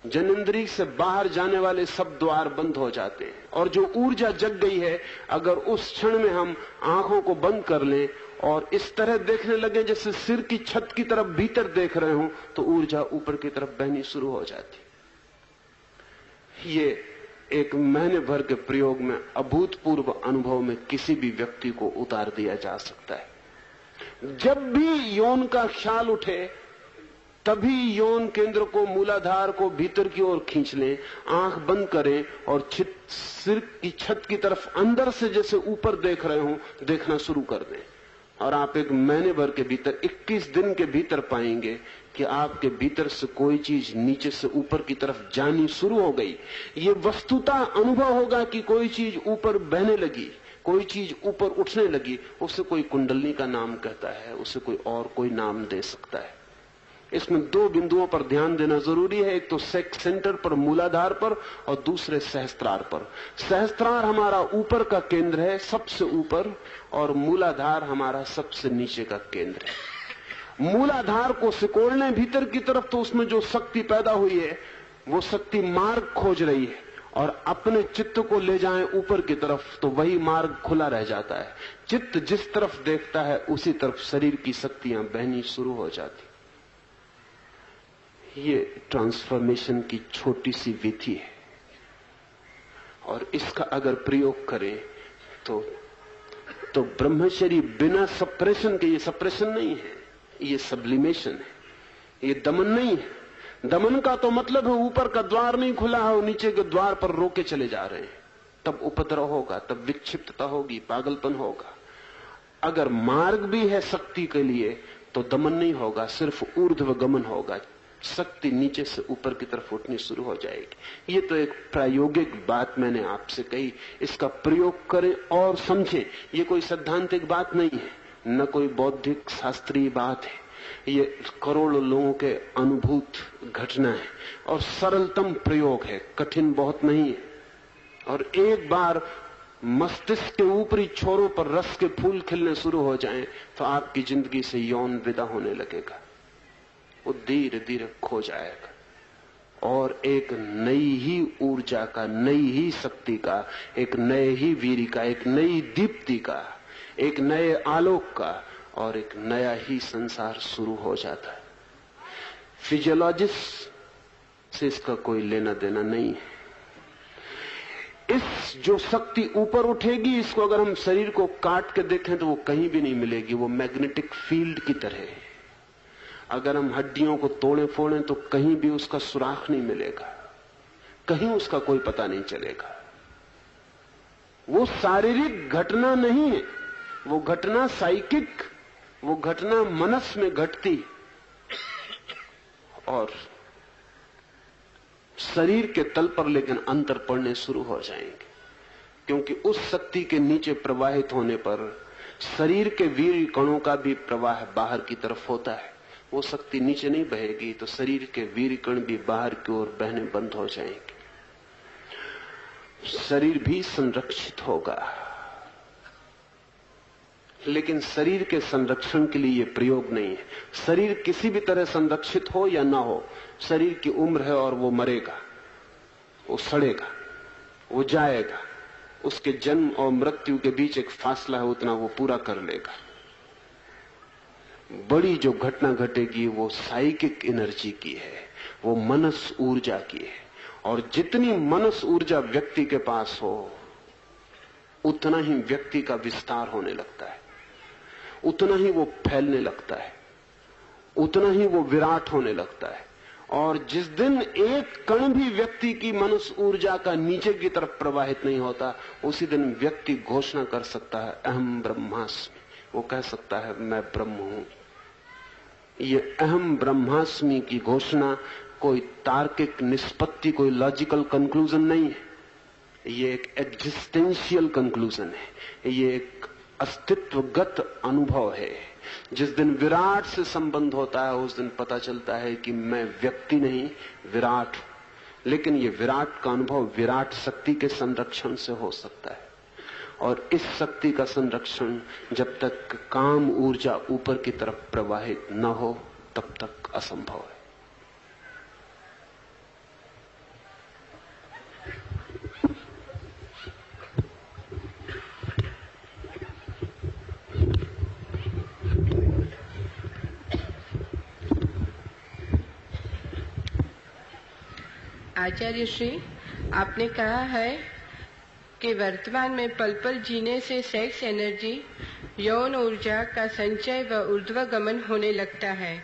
जन्नेंद्रिय से बाहर जाने वाले सब द्वार बंद हो जाते हैं, और जो ऊर्जा जग गई है, अगर उस क्षण में हम आंखों को बंद कर लें और इस तरह देखने लगे जैसे सिर की छत की तरफ भीतर देख रहे हो, तो ऊर्जा ऊपर की तरफ बहनी शुरू हो जाती। ये एक महीने भर के प्रयोग में, अभूतपूर्व अनुभव में किसी भी व्यक्ति को उतार दिया जा सकता है। जब भी यौन का ख्याल उठे, तभी यौन केंद्र को, मूलाधार को भीतर की ओर खींच लें, आंख बंद करें और सिर की छत की तरफ अंदर से जैसे ऊपर देख रहे हो देखना शुरू कर दें। और आप एक महीने भर के भीतर, 21 दिन के भीतर पाएंगे कि आपके भीतर से कोई चीज नीचे से ऊपर की तरफ जानी शुरू हो गई। ये वस्तुतः अनुभव होगा कि कोई चीज ऊपर बहने लगी, कोई चीज ऊपर उठने लगी। उसे कोई कुंडलनी का नाम कहता है, उसे कोई और कोई नाम दे सकता है। इसमें 2 बिंदुओं पर ध्यान देना जरूरी है, एक तो सेक्स सेंटर पर, मूलाधार पर, और दूसरे सहस्त्रार पर। सहस्त्रार हमारा ऊपर का केंद्र है, सबसे ऊपर, और मूलाधार हमारा सबसे नीचे का केंद्र है। मूलाधार को सिकोड़ने भीतर की तरफ तो उसमें जो शक्ति पैदा हुई है वो शक्ति मार्ग खोज रही है, और अपने चित्त को ले जाएं ऊपर की तरफ तो वही मार्ग खुला रह जाता है। चित्त जिस तरफ देखता है उसी तरफ शरीर की शक्तियां बहनी शुरू हो जाती। ये ट्रांसफॉर्मेशन की छोटी सी विधि है, और इसका अगर प्रयोग करें तो ब्रह्मचर्य बिना सप्रेशन के, ये सप्रेशन नहीं है, ये सब्लिमेशन है, ये दमन नहीं है। दमन का तो मतलब है ऊपर का द्वार नहीं खुला है और नीचे के द्वार पर रोके चले जा रहे हैं, तब उपद्रव होगा, तब विक्षिप्तता होगी, पागलपन होगा। अगर मार्ग भी है शक्ति के लिए तो दमन नहीं होगा, सिर्फ ऊर्ध्व गमन होगा। शक्ति नीचे से ऊपर की तरफ उठनी शुरू हो जाएगी। ये तो एक प्रायोगिक बात मैंने आपसे कही, इसका प्रयोग करें और समझें। ये कोई सैद्धांतिक बात नहीं है, न कोई बौद्धिक शास्त्रीय बात है, ये करोड़ों लोगों के अनुभूत घटना है और सरलतम प्रयोग है, कठिन बहुत नहीं है। और एक बार मस्तिष्क के ऊपरी छोरों पर रस के फूल खिलने शुरू हो जाएं तो आपकी जिंदगी से यौन विदा होने लगेगा, वो धीरे धीरे खो जाएगा और एक नई ही ऊर्जा का, नई ही शक्ति का, एक नए ही वीर का, एक नई दीप्ति का, एक नए आलोक का और एक नया ही संसार शुरू हो जाता है। फिजियोलॉजिस्ट से इसका कोई लेना देना नहीं है। इस जो शक्ति ऊपर उठेगी, इसको अगर हम शरीर को काट के देखें तो वो कहीं भी नहीं मिलेगी, वो मैग्नेटिक फील्ड की तरह है। अगर हम हड्डियों को तोड़े फोड़ें तो कहीं भी उसका सुराख नहीं मिलेगा, कहीं उसका कोई पता नहीं चलेगा। वो शारीरिक घटना नहीं है, वो घटना साइकिक, वो घटना मनस में घटती और शरीर के तल पर लेकिन अंतर पड़ने शुरू हो जाएंगे, क्योंकि उस शक्ति के नीचे प्रवाहित होने पर शरीर के वीर कणों का भी प्रवाह बाहर की तरफ होता है। वो शक्ति नीचे नहीं बहेगी तो शरीर के वीर कण भी बाहर की ओर बहने बंद हो जाएंगे, शरीर भी संरक्षित होगा। लेकिन शरीर के संरक्षण के लिए ये प्रयोग नहीं है। शरीर किसी भी तरह संरक्षित हो या ना हो, शरीर की उम्र है और वो मरेगा, वो सड़ेगा, वो जाएगा। उसके जन्म और मृत्यु के बीच एक फासला है, उतना वो पूरा कर लेगा। बड़ी जो घटना घटेगी वो साइकिक एनर्जी की है, वो मनस ऊर्जा की है, और जितनी मनस ऊर्जा व्यक्ति के पास हो उतना ही व्यक्ति का विस्तार होने लगता है, उतना ही वो फैलने लगता है, उतना ही वो विराट होने लगता है। और जिस दिन एक कण भी व्यक्ति की मनस ऊर्जा का नीचे की तरफ प्रवाहित नहीं होता, उसी दिन व्यक्ति घोषणा कर सकता है अहम ब्रह्मास्मि। वो कह सकता है मैं ब्रह्म हूं। ये अहम ब्रह्मास्मि की घोषणा कोई तार्किक निष्पत्ति, कोई लॉजिकल कंक्लूजन नहीं है, ये एक एग्जिस्टेंशियल कंक्लूजन है, ये एक अस्तित्वगत अनुभव है। जिस दिन विराट से संबंध होता है उस दिन पता चलता है कि मैं व्यक्ति नहीं विराट हूं। लेकिन ये विराट का अनुभव विराट शक्ति के संरक्षण से हो सकता है, और इस शक्ति का संरक्षण जब तक काम ऊर्जा ऊपर की तरफ प्रवाहित न हो तब तक असंभव है। आचार्य श्री, आपने कहा है कि वर्तमान में पल पल जीने से सेक्स एनर्जी, यौन ऊर्जा का संचय व ऊर्ध्वगमन होने लगता है।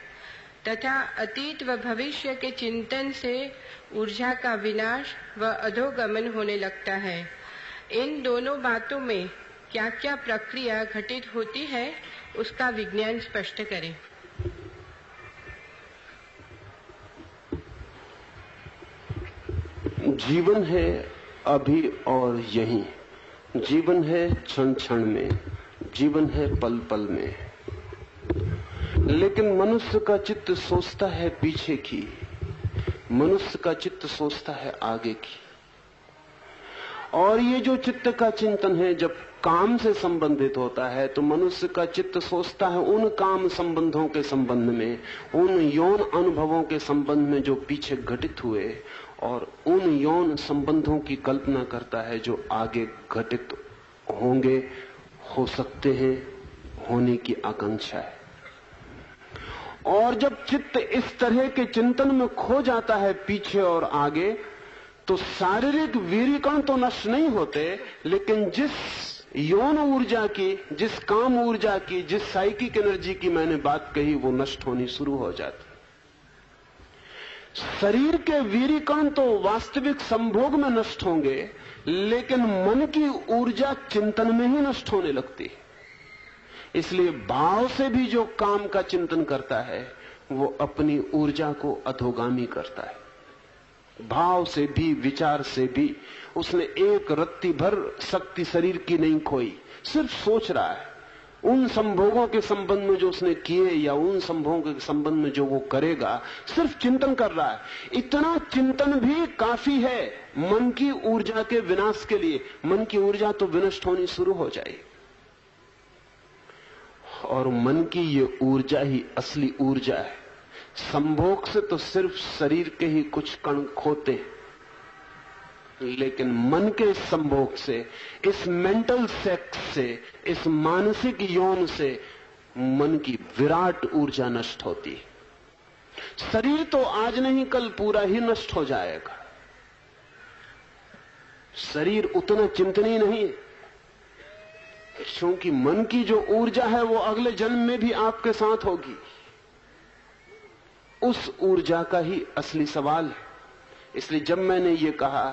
तथा अतीत व भविष्य के चिंतन से ऊर्जा का विनाश व अधोगमन होने लगता है। इन दोनों बातों में क्या क्या प्रक्रिया घटित होती है उसका विज्ञान स्पष्ट करें। जीवन है अभी और यहीं, जीवन है क्षण क्षण में, जीवन है पल पल में। लेकिन मनुष्य का चित्त सोचता है पीछे की, मनुष्य का चित्त सोचता है आगे की। और ये जो चित्त का चिंतन है जब काम से संबंधित होता है तो मनुष्य का चित्त सोचता है उन काम संबंधों के संबंध में, उन यौन अनुभवों के संबंध में जो पीछे घटित हुए, और उन यौन संबंधों की कल्पना करता है जो आगे घटित होंगे, हो सकते हैं, होने की आकांक्षा है। और जब चित्त इस तरह के चिंतन में खो जाता है पीछे और आगे, तो शारीरिक वीर्यकण तो नष्ट नहीं होते, लेकिन जिस यौन ऊर्जा की, जिस काम ऊर्जा की, जिस साइकिक एनर्जी की मैंने बात कही, वो नष्ट होनी शुरू हो जाती। शरीर के वीर्यकण तो वास्तविक संभोग में नष्ट होंगे, लेकिन मन की ऊर्जा चिंतन में ही नष्ट होने लगती है। इसलिए भाव से भी जो काम का चिंतन करता है वो अपनी ऊर्जा को अधोगामी करता है। भाव से भी, विचार से भी उसने एक रत्ती भर शक्ति शरीर की नहीं खोई, सिर्फ सोच रहा है उन संभोगों के संबंध में जो उसने किए या उन संभोगों के संबंध में जो वो करेगा, सिर्फ चिंतन कर रहा है। इतना चिंतन भी काफी है मन की ऊर्जा के विनाश के लिए। मन की ऊर्जा तो विनष्ट होनी शुरू हो जाएगी, और मन की ये ऊर्जा ही असली ऊर्जा है। संभोग से तो सिर्फ शरीर के ही कुछ कण खोते हैं, लेकिन मन के संभोग से, इस मेंटल सेक्स से, इस मानसिक यौन से मन की विराट ऊर्जा नष्ट होती है। शरीर तो आज नहीं कल पूरा ही नष्ट हो जाएगा। शरीर उतना चिंतनीय नहीं है, क्योंकि मन की जो ऊर्जा है वो अगले जन्म में भी आपके साथ होगी। उस ऊर्जा का ही असली सवाल है। इसलिए जब मैंने ये कहा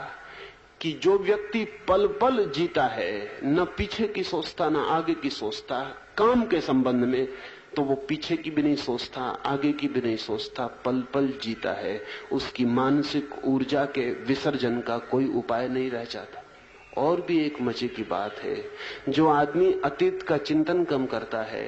कि जो व्यक्ति पल पल जीता है, न पीछे की सोचता न आगे की सोचता, काम के संबंध में, तो वो पीछे की भी नहीं सोचता, आगे की भी नहीं सोचता, पल पल जीता है, उसकी मानसिक ऊर्जा के विसर्जन का कोई उपाय नहीं रह जाता। और भी एक मजे की बात है, जो आदमी अतीत का चिंतन कम करता है,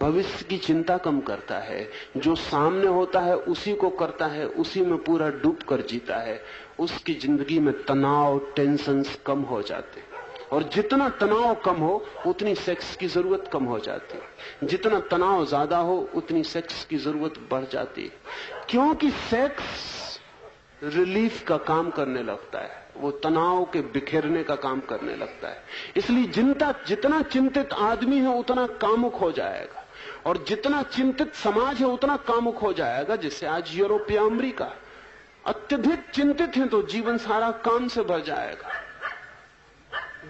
भविष्य की चिंता कम करता है, जो सामने होता है उसी को करता है, उसी में पूरा डूब कर जीता है, उसकी जिंदगी में तनाव, टेंशन्स कम हो जाते। और जितना तनाव कम हो उतनी सेक्स की जरूरत कम हो जाती है, जितना तनाव ज्यादा हो उतनी सेक्स की जरूरत बढ़ जाती है, क्योंकि सेक्स रिलीफ का काम करने लगता है, वो तनाव के बिखेरने का काम करने लगता है। इसलिए जितना चिंतित आदमी है उतना कामुक हो जाएगा, और जितना चिंतित समाज है उतना कामुक हो जाएगा। जैसे आज यूरोप या अमेरिका अत्यधिक चिंतित हैं तो जीवन सारा काम से भर जाएगा।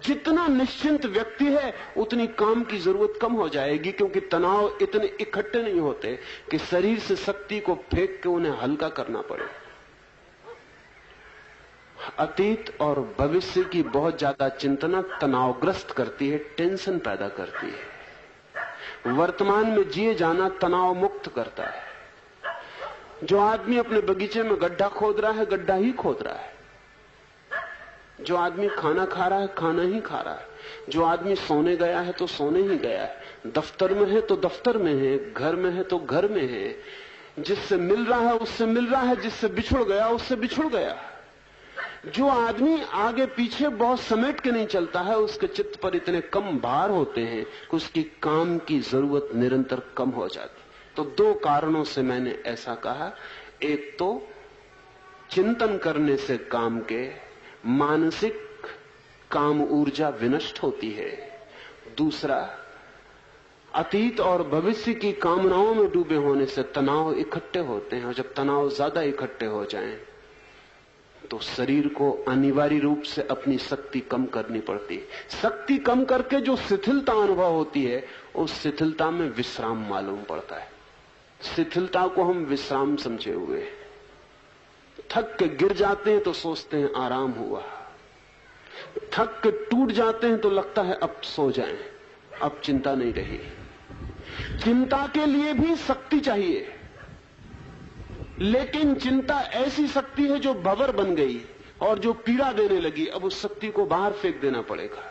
जितना निश्चिंत व्यक्ति है उतनी काम की जरूरत कम हो जाएगी, क्योंकि तनाव इतने इकट्ठे नहीं होते कि शरीर से शक्ति को फेंक के उन्हें हल्का करना पड़े। अतीत और भविष्य की बहुत ज्यादा चिंतना तनावग्रस्त करती है, टेंशन पैदा करती है। वर्तमान में जिए जाना तनाव मुक्त करता है। जो आदमी अपने बगीचे में गड्ढा खोद रहा है, गड्ढा ही खोद रहा है। जो आदमी खाना खा रहा है, खाना ही खा रहा है। जो आदमी सोने गया है तो सोने ही गया है। दफ्तर में है तो दफ्तर में है, घर में है तो घर में है। जिससे मिल रहा है उससे मिल रहा है, जिससे बिछुड़ गया उससे बिछुड़ गया। जो आदमी आगे पीछे बहुत समेट के नहीं चलता है, उसके चित्त पर इतने कम भार होते हैं कि उसकी काम की जरूरत निरंतर कम हो जाती। तो दो कारणों से मैंने ऐसा कहा। एक तो चिंतन करने से काम के मानसिक काम ऊर्जा विनष्ट होती है। दूसरा, अतीत और भविष्य की कामनाओं में डूबे होने से तनाव इकट्ठे होते हैं, और जब तनाव ज्यादा इकट्ठे हो जाएं तो शरीर को अनिवार्य रूप से अपनी शक्ति कम करनी पड़ती है। शक्ति कम करके जो शिथिलता अनुभव होती है, उस शिथिलता में विश्राम मालूम पड़ता है। शिथिलता को हम विश्राम समझे हुए, थक के गिर जाते हैं तो सोचते हैं आराम हुआ, थक के टूट जाते हैं तो लगता है अब सो जाएं, अब चिंता नहीं रही। चिंता के लिए भी शक्ति चाहिए, लेकिन चिंता ऐसी शक्ति है जो भंवर बन गई और जो पीड़ा देने लगी। अब उस शक्ति को बाहर फेंक देना पड़ेगा।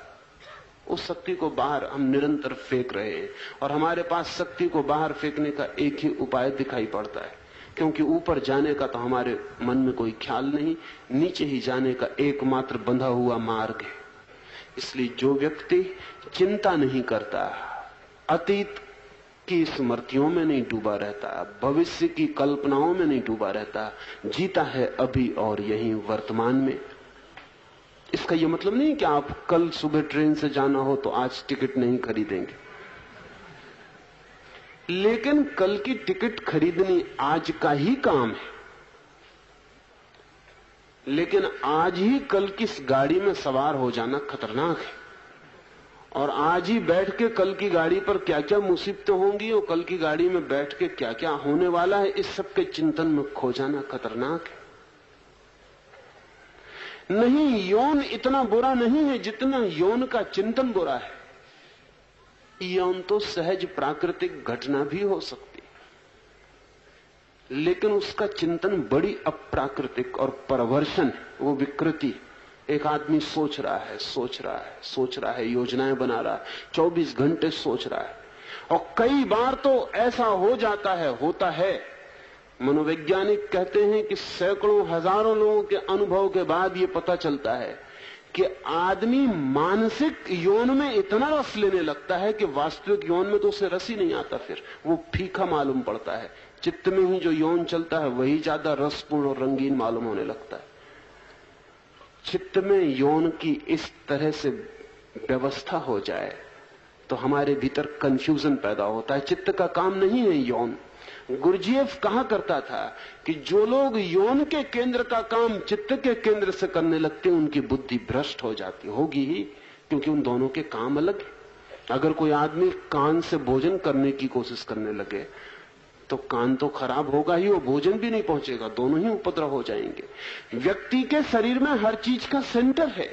उस शक्ति को बाहर हम निरंतर फेंक रहे हैं, और हमारे पास शक्ति को बाहर फेंकने का एक ही उपाय दिखाई पड़ता है, क्योंकि ऊपर जाने का तो हमारे मन में कोई ख्याल नहीं, नीचे ही जाने का एकमात्र बंधा हुआ मार्ग है। इसलिए जो व्यक्ति चिंता नहीं करता, अतीत की स्मृतियों में नहीं डूबा रहता, भविष्य की कल्पनाओं में नहीं डूबा रहता, जीता है अभी और यहीं वर्तमान में। इसका यह मतलब नहीं कि आप कल सुबह ट्रेन से जाना हो तो आज टिकट नहीं खरीदेंगे, लेकिन कल की टिकट खरीदनी आज का ही काम है। लेकिन आज ही कल की गाड़ी में सवार हो जाना खतरनाक है, और आज ही बैठ के कल की गाड़ी पर क्या क्या मुसीबतें होंगी और कल की गाड़ी में बैठ के क्या क्या होने वाला है, इस सब के चिंतन में खो जाना खतरनाक है। नहीं, यौन इतना बुरा नहीं है जितना यौन का चिंतन बुरा है। यौन तो सहज प्राकृतिक घटना भी हो सकती, लेकिन उसका चिंतन बड़ी अप्राकृतिक और परवर्शन है, वो विकृति। एक आदमी सोच रहा है, योजनाएं बना रहा है, 24 घंटे सोच रहा है, और कई बार तो ऐसा होता है। मनोवैज्ञानिक कहते हैं कि सैकड़ों हजारों लोगों के अनुभव के बाद ये पता चलता है कि आदमी मानसिक यौन में इतना रस लेने लगता है कि वास्तविक यौन में तो उसे रस ही नहीं आता, फिर वो फीका मालूम पड़ता है। चित्त में ही जो यौन चलता है वही ज्यादा रसपूर्ण और रंगीन मालूम होने लगता है। चित्त में यौन की इस तरह से व्यवस्था हो जाए तो हमारे भीतर कंफ्यूजन पैदा होता है। चित्त का काम नहीं है यौन। गुरजीएफ कहा करता था कि जो लोग यौन के केंद्र का काम चित्त के केंद्र से करने लगते हैं उनकी बुद्धि भ्रष्ट हो जाती होगी ही, क्योंकि उन दोनों के काम अलग है। अगर कोई आदमी कान से भोजन करने की कोशिश करने लगे तो कान तो खराब होगा ही, वो भोजन भी नहीं पहुंचेगा, दोनों ही उपद्रव हो जाएंगे। व्यक्ति के शरीर में हर चीज का सेंटर है,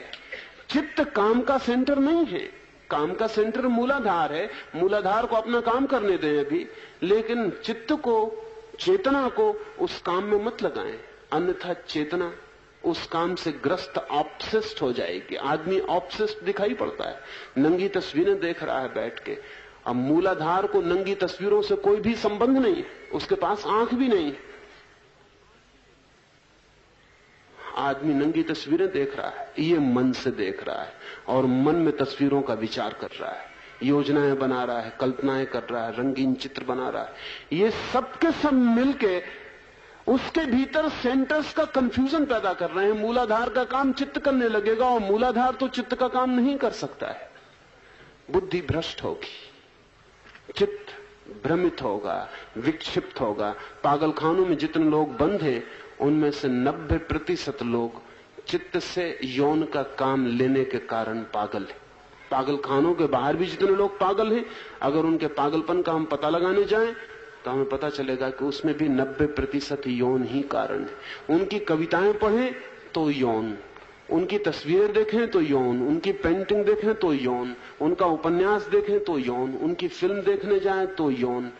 चित्त काम का सेंटर नहीं है। काम का सेंटर मूलाधार है, मूलाधार को अपना काम करने दें अभी, लेकिन चित्त को, चेतना को उस काम में मत लगाएं, अन्यथा चेतना उस काम से ग्रस्त ऑब्सेस्ड हो जाएगी। आदमी ऑब्सेस्ड दिखाई पड़ता है, नंगी तस्वीरें देख रहा है बैठ के। अब मूलाधार को नंगी तस्वीरों से कोई भी संबंध नहीं है, उसके पास आंख भी नहीं है। आदमी नंगी तस्वीरें देख रहा है, ये मन से देख रहा है, और मन में तस्वीरों का विचार कर रहा है, योजनाएं बना रहा है, कल्पनाएं कर रहा है, रंगीन चित्र बना रहा है। ये सब के सब मिलके उसके भीतर सेंटर्स का कंफ्यूजन पैदा कर रहे हैं। मूलाधार का काम चित्त करने लगेगा, और मूलाधार तो चित्त का काम नहीं कर सकता है। बुद्धि भ्रष्ट होगी, चित्त भ्रमित होगा, विक्षिप्त होगा। पागलखानों में जितने लोग बंद हैं उनमें से 90% लोग चित्त से यौन का काम लेने के कारण पागल हैं। पागलखानों के बाहर भी जितने लोग पागल हैं, अगर उनके पागलपन का हम पता लगाने जाएं तो हमें पता चलेगा कि उसमें भी 90% यौन ही कारण है। उनकी कविताएं पढ़ें तो यौन, उनकी तस्वीरें देखें तो यौन, उनकी पेंटिंग देखें तो यौन, उनका उपन्यास देखें तो यौन, उनकी फिल्म देखने जाएं तो यौन,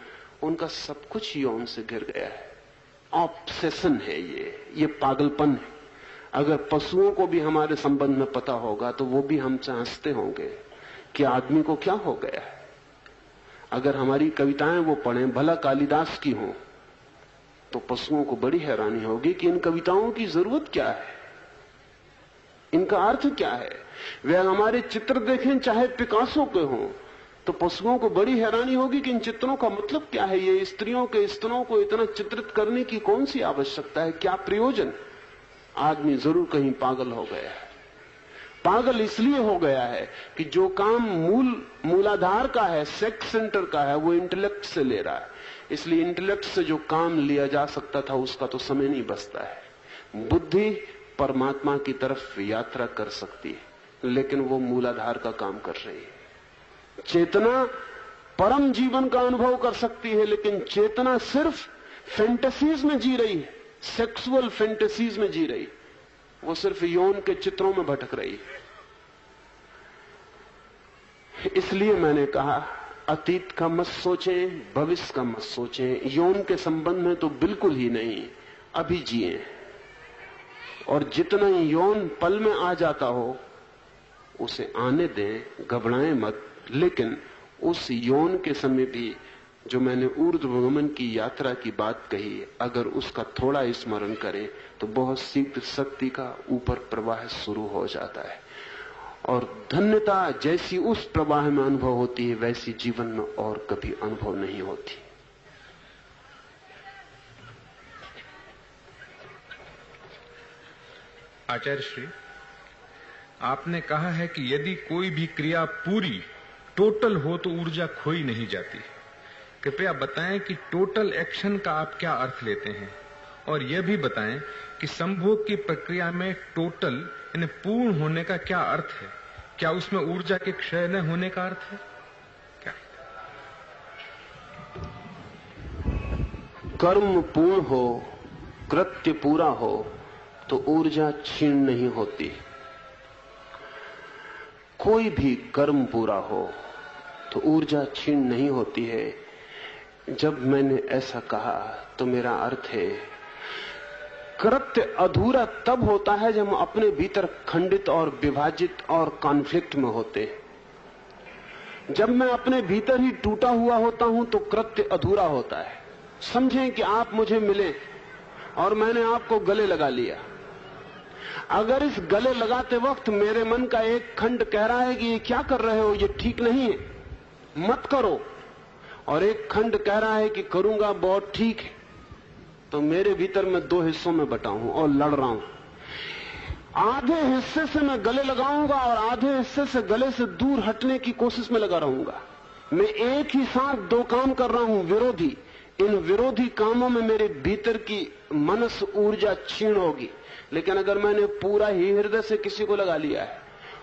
उनका सब कुछ यौन से घिर गया है। ऑब्सेशन है ये पागलपन है। अगर पशुओं को भी हमारे संबंध में पता होगा तो वो भी हमसे हंसते होंगे कि आदमी को क्या हो गया है। अगर हमारी कविताएं वो पढ़ें, भला कालिदास की हो, तो पशुओं को बड़ी हैरानी होगी कि इन कविताओं की जरूरत क्या है, इनका अर्थ क्या है। वे हमारे चित्र देखें चाहे पिकासो के हों, तो पशुओं को बड़ी हैरानी होगी कि इन चित्रों का मतलब क्या है। ये स्त्रियों के स्तनों को इतना चित्रित करने की कौन सी आवश्यकता है, क्या प्रयोजन। आदमी जरूर कहीं पागल हो गया है। पागल इसलिए हो गया है कि जो काम मूलाधार का है, सेक्स सेंटर का है, वो इंटेलेक्ट से ले रहा है। इसलिए इंटेलेक्ट से जो काम लिया जा सकता था उसका तो समय नहीं बचता है। बुद्धि परमात्मा की तरफ यात्रा कर सकती है, लेकिन वो मूलाधार का काम कर रही है। चेतना परम जीवन का अनुभव कर सकती है, लेकिन चेतना सिर्फ फैंटेसीज में जी रही है, सेक्सुअल फैंटेसीज में जी रही है, वो सिर्फ यौन के चित्रों में भटक रही है। इसलिए मैंने कहा अतीत का मत सोचें, भविष्य का मत सोचें, यौन के संबंध में तो बिल्कुल ही नहीं, अभी जिए। और जितना यौन पल में आ जाता हो उसे आने दें, घबराएं मत। लेकिन उस यौन के समय भी जो मैंने ऊर्ध्वगमन की यात्रा की बात कही, अगर उसका थोड़ा स्मरण करें तो बहुत शीघ्र शक्ति का ऊपर प्रवाह शुरू हो जाता है। और धन्यता जैसी उस प्रवाह में अनुभव होती है, वैसी जीवन में और कभी अनुभव नहीं होती। आचार्य श्री, आपने कहा है कि यदि कोई भी क्रिया पूरी टोटल हो तो ऊर्जा खोई नहीं जाती। कृपया बताएं कि टोटल एक्शन का आप क्या अर्थ लेते हैं, और यह भी बताएं कि संभोग की प्रक्रिया में टोटल यानी पूर्ण होने का क्या अर्थ है। क्या उसमें ऊर्जा के क्षय न होने का अर्थ है क्या? कर्म पूर्ण हो, कृत्य पूरा हो तो ऊर्जा क्षीण नहीं होती। कोई भी कर्म पूरा हो तो ऊर्जा क्षीण नहीं होती है। जब मैंने ऐसा कहा तो मेरा अर्थ है कृत्य अधूरा तब होता है जब हम अपने भीतर खंडित और विभाजित और कॉन्फ्लिक्ट में होते हैं। जब मैं अपने भीतर ही टूटा हुआ होता हूं तो कृत्य अधूरा होता है। समझें कि आप मुझे मिले और मैंने आपको गले लगा लिया। अगर इस गले लगाते वक्त मेरे मन का एक खंड कह रहा है कि ये क्या कर रहे हो, ये ठीक नहीं है, मत करो, और एक खंड कह रहा है कि करूंगा, बहुत ठीक है, तो मेरे भीतर मैं दो हिस्सों में बटा हूं और लड़ रहा हूं। आधे हिस्से से मैं गले लगाऊंगा और आधे हिस्से से गले से दूर हटने की कोशिश में लगा रहूंगा। मैं एक ही साथ दो काम कर रहा हूं, विरोधी। इन विरोधी कामों में मेरे भीतर की मनस ऊर्जा क्षीण होगी। लेकिन अगर मैंने पूरा ही हृदय से किसी को लगा लिया है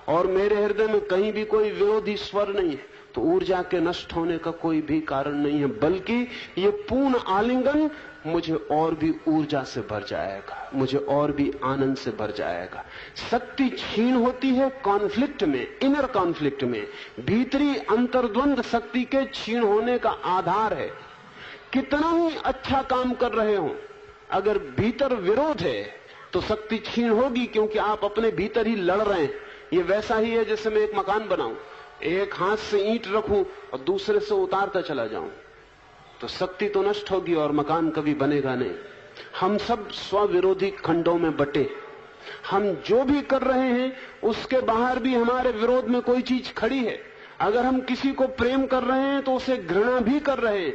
और मेरे हृदय में कहीं भी कोई विरोधी स्वर नहीं है, तो ऊर्जा के नष्ट होने का कोई भी कारण नहीं है, बल्कि ये पूर्ण आलिंगन मुझे और भी ऊर्जा से भर जाएगा, मुझे और भी आनंद से भर जाएगा। शक्ति क्षीण होती है कॉन्फ्लिक्ट में, इनर कॉन्फ्लिक्ट में। भीतरी अंतर्द्वंद शक्ति के क्षीण होने का आधार है। कितना ही अच्छा काम कर रहे हो, अगर भीतर विरोध है तो शक्ति क्षीण होगी, क्योंकि आप अपने भीतर ही लड़ रहे हैं। ये वैसा ही है जैसे मैं एक मकान बनाऊं, एक हाथ से ईंट रखूं और दूसरे से उतारता चला जाऊं, तो शक्ति तो नष्ट होगी और मकान कभी बनेगा नहीं। हम सब स्वविरोधी खंडों में बटे। हम जो भी कर रहे हैं उसके बाहर भी हमारे विरोध में कोई चीज खड़ी है। अगर हम किसी को प्रेम कर रहे हैं तो उसे घृणा भी कर रहे हैं।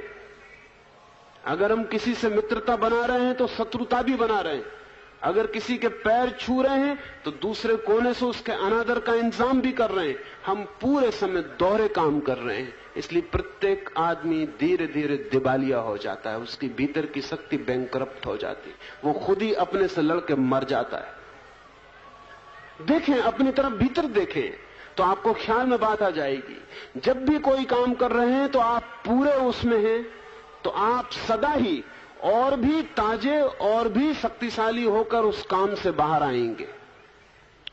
अगर हम किसी से मित्रता बना रहे हैं तो शत्रुता भी बना रहे हैं। अगर किसी के पैर छू रहे हैं तो दूसरे कोने से उसके अनादर का इंतजाम भी कर रहे हैं। हम पूरे समय दोहरे काम कर रहे हैं। इसलिए प्रत्येक आदमी धीरे धीरे दिवालिया हो जाता है, उसकी भीतर की शक्ति बैंकरप्ट हो जाती है, वो खुद ही अपने से लड़के मर जाता है। देखें, अपनी तरफ भीतर देखें तो आपको ख्याल में बात आ जाएगी। जब भी कोई काम कर रहे हैं तो आप पूरे उसमें हैं, तो आप सदा ही और भी ताजे और भी शक्तिशाली होकर उस काम से बाहर आएंगे।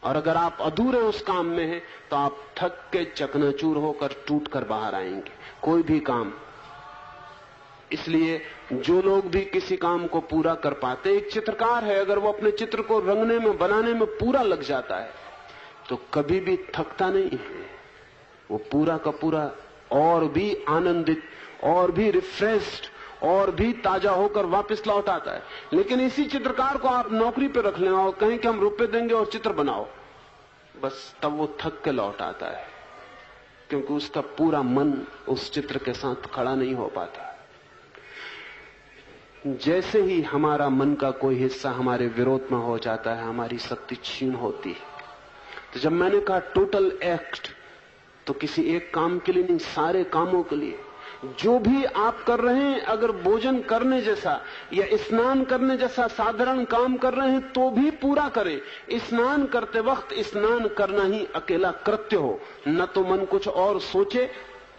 और अगर आप अधूरे उस काम में हैं तो आप थक के चकनाचूर होकर टूट कर बाहर आएंगे। कोई भी काम। इसलिए जो लोग भी किसी काम को पूरा कर पाते, एक चित्रकार है, अगर वो अपने चित्र को रंगने में बनाने में पूरा लग जाता है तो कभी भी थकता नहीं है। वो पूरा का पूरा और भी आनंदित और भी रिफ्रेश्ड और भी ताजा होकर वापस लौट आता है। लेकिन इसी चित्रकार को आप नौकरी पे रख लें और कहें कि हम रुपए देंगे और चित्र बनाओ, बस तब वो थक के लौट आता है, क्योंकि उसका पूरा मन उस चित्र के साथ खड़ा नहीं हो पाता। जैसे ही हमारा मन का कोई हिस्सा हमारे विरोध में हो जाता है, हमारी शक्ति क्षीण होती है। तो जब मैंने कहा टोटल एक्ट, तो किसी एक काम के लिए नहीं, सारे कामों के लिए। जो भी आप कर रहे हैं, अगर भोजन करने जैसा या स्नान करने जैसा साधारण काम कर रहे हैं तो भी पूरा करें। स्नान करते वक्त स्नान करना ही अकेला कृत्य हो, न तो मन कुछ और सोचे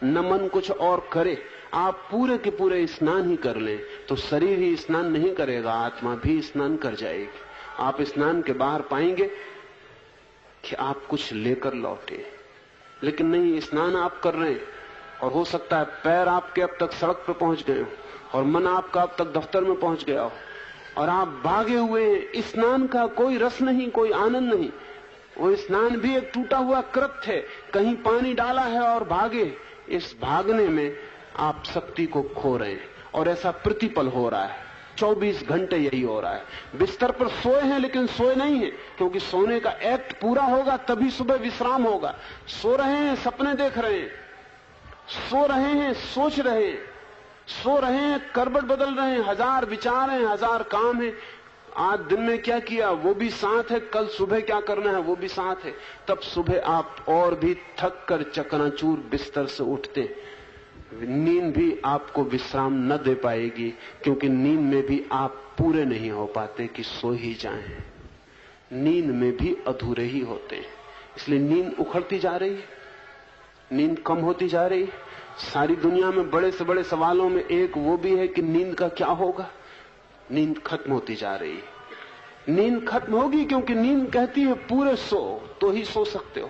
न मन कुछ और करे। आप पूरे के पूरे स्नान ही कर लें तो शरीर ही स्नान नहीं करेगा, आत्मा भी स्नान कर जाएगी। आप स्नान के बाहर पाएंगे कि आप कुछ लेकर लौटे, लेकिन नहीं, स्नान आप कर रहे हैं और हो सकता है पैर आपके अब तक सड़क पर पहुंच गए हो और मन आपका अब तक दफ्तर में पहुंच गया हो और आप भागे हुए हैं। स्नान का कोई रस नहीं, कोई आनंद नहीं। वो स्नान भी एक टूटा हुआ कृत्य है, कहीं पानी डाला है और भागे। इस भागने में आप शक्ति को खो रहे हैं और ऐसा प्रतिपल हो रहा है। 24 घंटे यही हो रहा है। बिस्तर पर सोए हैं लेकिन सोए नहीं हैं, क्योंकि सोने का एक्ट पूरा होगा तभी सुबह विश्राम होगा। सो रहे हैं, सपने देख रहे हैं, सो रहे हैं, सोच रहे हैं, सो रहे हैं, करवट बदल रहे हैं, हजार विचार हैं, हजार काम हैं। आज दिन में क्या किया वो भी साथ है, कल सुबह क्या करना है वो भी साथ है। तब सुबह आप और भी थक कर चकनाचूर बिस्तर से उठते। नींद भी आपको विश्राम न दे पाएगी, क्योंकि नींद में भी आप पूरे नहीं हो पाते कि सो ही जाएं। नींद में भी अधूरे ही होते हैं। इसलिए नींद उखड़ती जा रही है, नींद कम होती जा रही है। सारी दुनिया में बड़े से बड़े सवालों में एक वो भी है कि नींद का क्या होगा। नींद खत्म होती जा रही है। नींद खत्म होगी क्योंकि नींद कहती है पूरे सो तो ही सो सकते हो,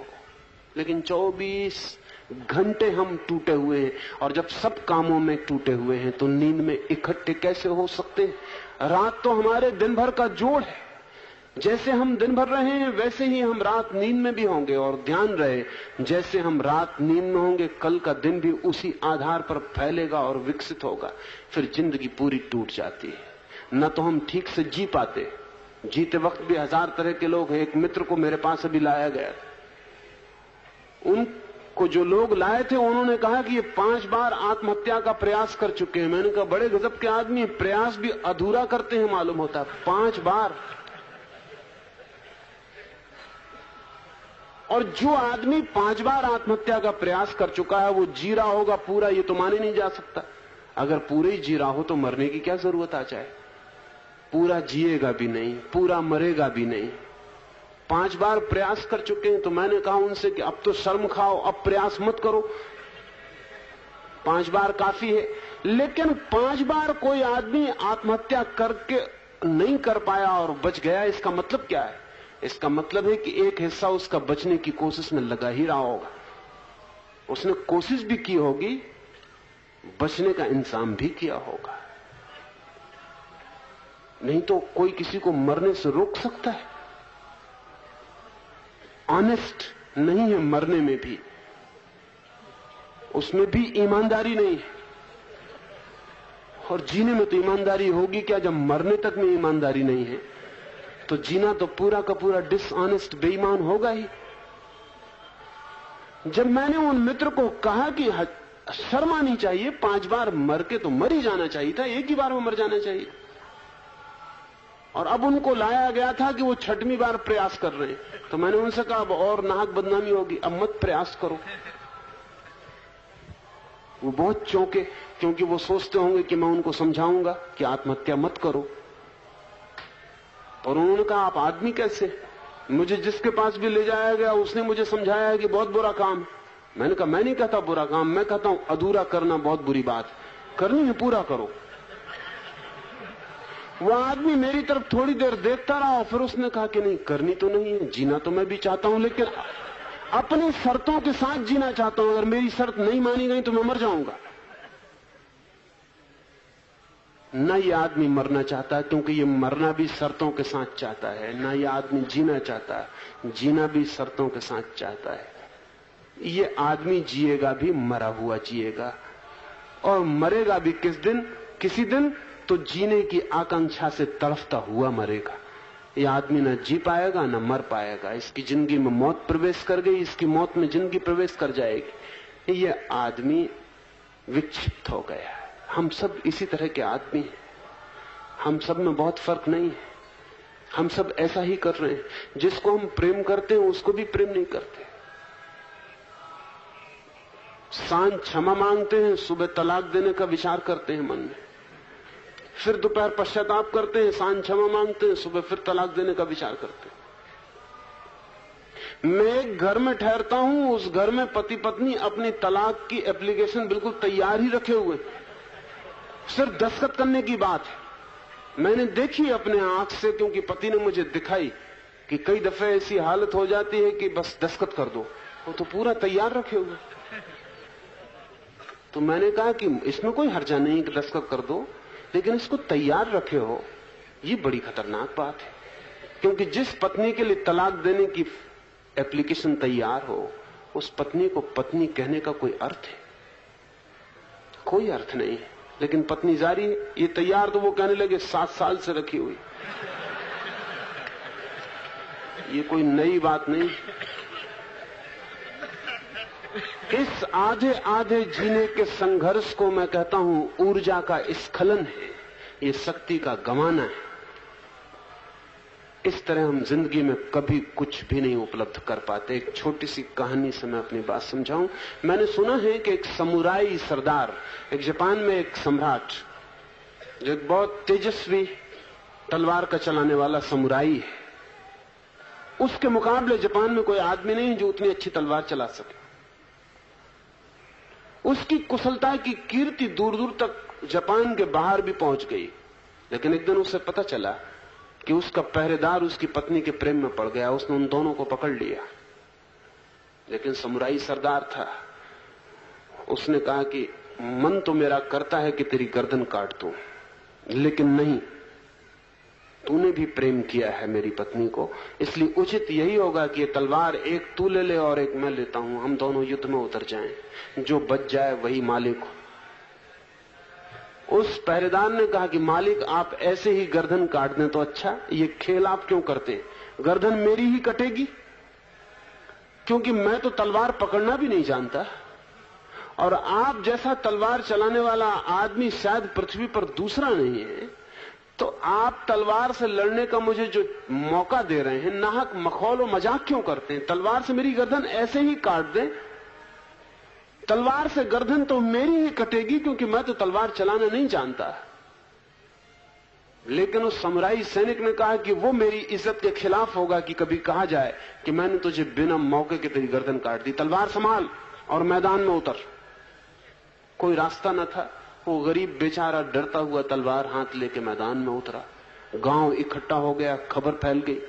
लेकिन 24 घंटे हम टूटे हुए हैं और जब सब कामों में टूटे हुए हैं तो नींद में इकट्ठे कैसे हो सकते हैं। रात तो हमारे दिन भर का जोड़ है। जैसे हम दिन भर रहे हैं वैसे ही हम रात नींद में भी होंगे। और ध्यान रहे, जैसे हम रात नींद में होंगे कल का दिन भी उसी आधार पर फैलेगा और विकसित होगा। फिर जिंदगी पूरी टूट जाती है। न तो हम ठीक से जी पाते। जीते वक्त भी हजार तरह के लोग हैं। एक मित्र को मेरे पास अभी लाया गया, उनको जो लोग लाए थे उन्होंने कहा कि ये 5 बार आत्महत्या का प्रयास कर चुके हैं। मैंने कहा बड़े गजब के आदमी, प्रयास भी अधूरा करते हैं मालूम होता है। 5 बार। और जो आदमी 5 बार आत्महत्या का प्रयास कर चुका है वो जी रहा होगा पूरा, ये तो माने नहीं जा सकता। अगर पूरे ही जी रहा हो तो मरने की क्या जरूरत आ जाए। पूरा जिएगा भी नहीं, पूरा मरेगा भी नहीं। 5 बार प्रयास कर चुके हैं। तो मैंने कहा उनसे कि अब तो शर्म खाओ, अब प्रयास मत करो, 5 बार काफी है। लेकिन 5 बार कोई आदमी आत्महत्या करके नहीं कर पाया और बच गया, इसका मतलब क्या है। इसका मतलब है कि एक हिस्सा उसका बचने की कोशिश में लगा ही रहा होगा। उसने कोशिश भी की होगी, बचने का इंतजाम भी किया होगा। नहीं तो कोई किसी को मरने से रोक सकता है। ऑनेस्ट नहीं है मरने में भी, उसमें भी ईमानदारी नहीं है। और जीने में तो ईमानदारी होगी क्या जब मरने तक में ईमानदारी नहीं है। तो जीना तो पूरा का पूरा डिसऑनेस्ट, बेईमान होगा ही। जब मैंने उन मित्र को कहा कि शर्म आनी चाहिए, 5 बार मर के तो मर ही जाना चाहिए था, एक ही बार में मर जाना चाहिए। और अब उनको लाया गया था कि वो 6वीं बार प्रयास कर रहे हैं। तो मैंने उनसे कहा अब और नाहक बदनामी होगी, अब मत प्रयास करो। वो बहुत चौंके, क्योंकि वो सोचते होंगे कि मैं उनको समझाऊंगा कि आत्महत्या मत करो। और उन्होंने कहा आप आदमी कैसे। मुझे जिसके पास भी ले जाया गया उसने मुझे समझाया है कि बहुत बुरा काम। मैंने कहा मैं नहीं कहता बुरा काम, मैं कहता हूं अधूरा करना बहुत बुरी बात। करनी है पूरा करो। वो आदमी मेरी तरफ थोड़ी देर देखता रहा और फिर उसने कहा कि नहीं करनी तो नहीं है, जीना तो मैं भी चाहता हूं, लेकिन अपनी शर्तों के साथ जीना चाहता हूं। अगर मेरी शर्त नहीं मानी गई तो मैं मर जाऊंगा। न ये आदमी मरना चाहता है, क्योंकि ये मरना भी शर्तों के साथ चाहता है। न ये आदमी जीना चाहता है, जीना भी शर्तों के साथ चाहता है। ये आदमी जिएगा भी मरा हुआ जिएगा, और मरेगा भी किस दिन, किसी दिन तो जीने की आकांक्षा से तड़फता हुआ मरेगा। ये आदमी न जी पाएगा न मर पाएगा। इसकी जिंदगी में मौत प्रवेश कर गई, इसकी मौत में जिंदगी प्रवेश कर जाएगी। ये आदमी विक्षिप्त हो गया। हम सब इसी तरह के आदमी हैं। हम सब में बहुत फर्क नहीं है। हम सब ऐसा ही कर रहे हैं। जिसको हम प्रेम करते हैं उसको भी प्रेम नहीं करते। सांझ क्षमा मांगते हैं, सुबह तलाक देने का विचार करते हैं मन में, फिर दोपहर पश्चाताप करते हैं, सांझ क्षमा मांगते हैं, सुबह फिर तलाक देने का विचार करते हैं। मैं एक घर में ठहरता हूं, उस घर में पति पत्नी अपनी तलाक की एप्लीकेशन बिल्कुल तैयार ही रखे हुए, सिर्फ दस्तखत करने की बात है। मैंने देखी अपने आंख से, क्योंकि पति ने मुझे दिखाई कि कई दफे ऐसी हालत हो जाती है कि बस दस्तखत कर दो, वो तो पूरा तैयार रखे हुए। तो मैंने कहा कि इसमें कोई हर्जा नहीं कि दस्तखत कर दो, लेकिन इसको तैयार रखे हो, ये बड़ी खतरनाक बात है। क्योंकि जिस पत्नी के लिए तलाक देने की एप्लीकेशन तैयार हो, उस पत्नी को पत्नी कहने का कोई अर्थ है? कोई अर्थ नहीं है। लेकिन पत्नी जारी है, ये तैयार तो वो कहने लगे 7 साल से रखी हुई, ये कोई नई बात नहीं। इस आधे आधे जीने के संघर्ष को मैं कहता हूं ऊर्जा का स्खलन है, ये शक्ति का गंवाना है। इस तरह हम जिंदगी में कभी कुछ भी नहीं उपलब्ध कर पाते। एक छोटी सी कहानी से मैं अपनी बात समझाऊं। मैंने सुना है कि एक समुराई सरदार, एक जापान में एक सम्राट, जो एक बहुत तेजस्वी तलवार का चलाने वाला समुराई है, उसके मुकाबले जापान में कोई आदमी नहीं जो उतनी अच्छी तलवार चला सके। उसकी कुशलता की कीर्ति दूर दूर तक जापान के बाहर भी पहुंच गई। लेकिन एक दिन उसे पता चला कि उसका पहरेदार उसकी पत्नी के प्रेम में पड़ गया। उसने उन दोनों को पकड़ लिया। लेकिन समुराई सरदार था, उसने कहा कि मन तो मेरा करता है कि तेरी गर्दन काट दूं, लेकिन नहीं, तूने भी प्रेम किया है मेरी पत्नी को, इसलिए उचित यही होगा कि ये तलवार एक तू ले ले और एक मैं लेता हूं, हम दोनों युद्ध में उतर जाएं, जो बच जाए वही मालिक हो। उस पहरेदार ने कहा कि मालिक आप ऐसे ही गर्दन काट दें तो अच्छा, ये खेल आप क्यों करते हैं? गर्दन मेरी ही कटेगी, क्योंकि मैं तो तलवार पकड़ना भी नहीं जानता, और आप जैसा तलवार चलाने वाला आदमी शायद पृथ्वी पर दूसरा नहीं है। तो आप तलवार से लड़ने का मुझे जो मौका दे रहे हैं, नाहक मखौल और मजाक क्यों करते हैं? तलवार से मेरी गर्दन ऐसे ही काट दें। तलवार से गर्दन तो मेरी ही कटेगी, क्योंकि मैं तो तलवार चलाना नहीं जानता। लेकिन उस समुराई सैनिक ने कहा कि वो मेरी इज्जत के खिलाफ होगा कि कभी कहा जाए कि मैंने तुझे बिना मौके के तेरी गर्दन काट दी। तलवार संभाल और मैदान में उतर। कोई रास्ता न था। वो गरीब बेचारा डरता हुआ तलवार हाथ लेके मैदान में उतरा। गांव इकट्ठा हो गया, खबर फैल गई।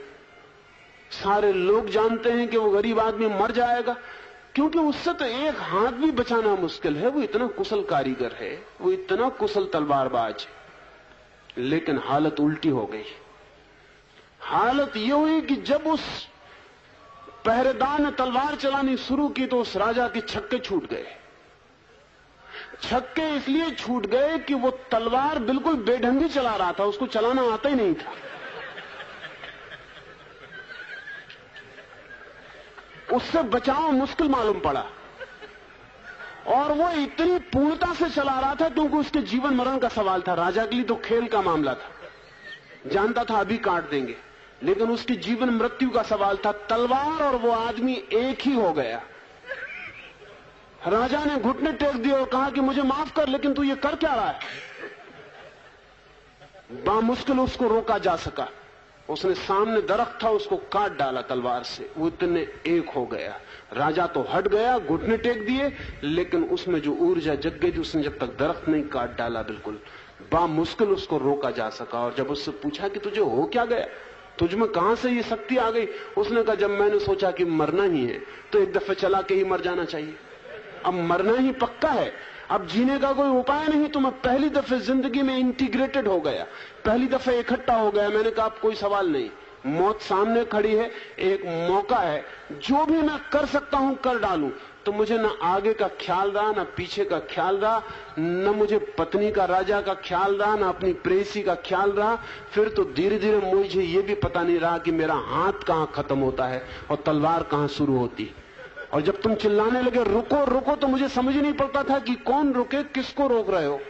सारे लोग जानते हैं कि वो गरीब आदमी मर जाएगा, क्योंकि उससे तो एक हाथ भी बचाना मुश्किल है। वो इतना कुशल कारीगर है, वो इतना कुशल तलवारबाज है। लेकिन हालत उल्टी हो गई। हालत ये हुई कि जब उस पहरेदार ने तलवार चलानी शुरू की तो उस राजा के छक्के छूट गए। छक्के इसलिए छूट गए कि वो तलवार बिल्कुल बेढंगी चला रहा था, उसको चलाना आता ही नहीं था। उससे बचाव मुश्किल मालूम पड़ा, और वो इतनी पूर्णता से चला रहा था क्योंकि उसके जीवन मरण का सवाल था। राजा के लिए तो खेल का मामला था, जानता था अभी काट देंगे, लेकिन उसकी जीवन मृत्यु का सवाल था। तलवार और वो आदमी एक ही हो गया। राजा ने घुटने टेक दिए और कहा कि मुझे माफ कर, लेकिन तू ये कर क्या रहा है? बामुश्किल उसको रोका जा सका। उसने सामने दरख्त था, उसको काट डाला तलवार से। वो इतने एक हो गया। राजा तो हट गया, घुटने टेक दिए, लेकिन उसमें जो ऊर्जा जग गई थी, उसने जब तक दरख्त नहीं काट डाला, बिल्कुल बामुश्किल उसको रोका जा सका। और जब उससे पूछा कि तुझे हो क्या गया, तुझ में कहां से ये शक्ति आ गई, उसने कहा जब मैंने सोचा कि मरना ही है तो एक दफे चला के ही मर जाना चाहिए। अब मरना ही पक्का है, अब जीने का कोई उपाय नहीं। तो मैं पहली दफे जिंदगी में इंटीग्रेटेड हो गया, पहली दफे इकट्ठा हो गया। मैंने कहा अब कोई सवाल नहीं, मौत सामने खड़ी है, एक मौका है, जो भी मैं कर सकता हूं कर डालूं। तो मुझे न आगे का ख्याल रहा, न पीछे का ख्याल रहा, न मुझे पत्नी का, राजा का ख्याल रहा, न अपनी प्रेयसी का ख्याल रहा। फिर तो धीरे धीरे मुझे ये भी पता नहीं रहा कि मेरा हाथ कहां खत्म होता है और तलवार कहां शुरू होती। और जब तुम चिल्लाने लगे रुको रुको, तो मुझे समझ नहीं पड़ता था कि कौन रुके, किसको रोक रहे हो।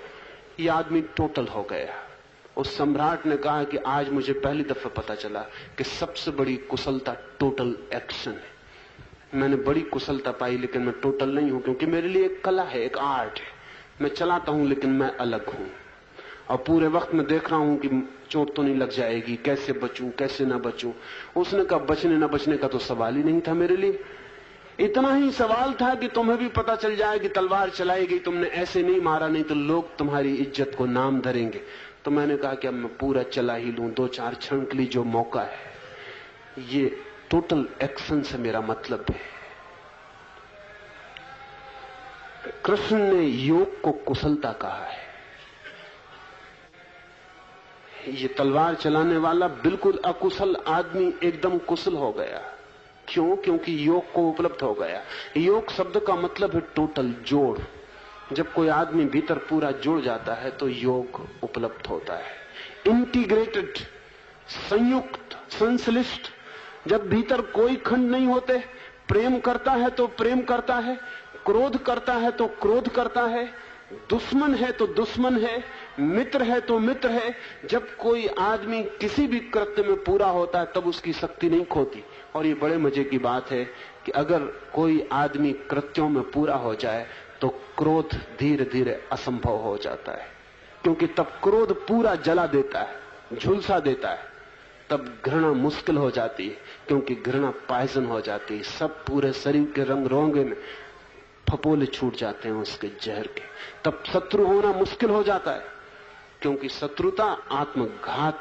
ये आदमी टोटल हो गया। उस सम्राट ने कहा कि आज मुझे पहली दफा पता चला कि सबसे बड़ी कुशलता टोटल एक्शन है। मैंने बड़ी कुशलता पाई, लेकिन मैं टोटल नहीं हूं, क्योंकि मेरे लिए एक कला है, एक आर्ट है। मैं चलाता हूं लेकिन मैं अलग हूं। और पूरे वक्त मैं देख रहा हूं कि चोट तो नहीं लग जाएगी, कैसे बचूं कैसे ना बचूं। उसने कहा बचने ना बचने का तो सवाल ही नहीं था मेरे लिए, इतना ही सवाल था कि तुम्हें भी पता चल जाए कि तलवार चलाई गई, तुमने ऐसे नहीं मारा, नहीं तो लोग तुम्हारी इज्जत को नाम धरेंगे। तो मैंने कहा कि अब मैं पूरा चला ही लूं, 2-4 क्षण के लिए जो मौका है। ये टोटल एक्शन से मेरा मतलब है। कृष्ण ने योग को कुशलता कहा है। ये तलवार चलाने वाला बिल्कुल अकुशल आदमी एकदम कुशल हो गया। क्यों? क्योंकि योग को उपलब्ध हो गया। योग शब्द का मतलब है टोटल, जोड़। जब कोई आदमी भीतर पूरा जुड़ जाता है तो योग उपलब्ध होता है। इंटीग्रेटेड, संयुक्त, संश्लिष्ट। जब भीतर कोई खंड नहीं होते, प्रेम करता है तो प्रेम करता है, क्रोध करता है तो क्रोध करता है, दुश्मन है तो दुश्मन है, मित्र है तो मित्र है। जब कोई आदमी किसी भी कृत्य में पूरा होता है तब उसकी शक्ति नहीं खोती। और ये बड़े मजे की बात है कि अगर कोई आदमी कृत्यों में पूरा हो जाए तो क्रोध धीरे धीरे असंभव हो जाता है, क्योंकि तब क्रोध पूरा जला देता है, झुलसा देता है। तब घृणा मुश्किल हो जाती है, क्योंकि घृणा पॉइजन हो जाती है। सब पूरे शरीर के रंग रोंगे में फपोले छूट जाते हैं उसके जहर के। तब शत्रु होना मुश्किल हो जाता है, क्योंकि शत्रुता आत्मघात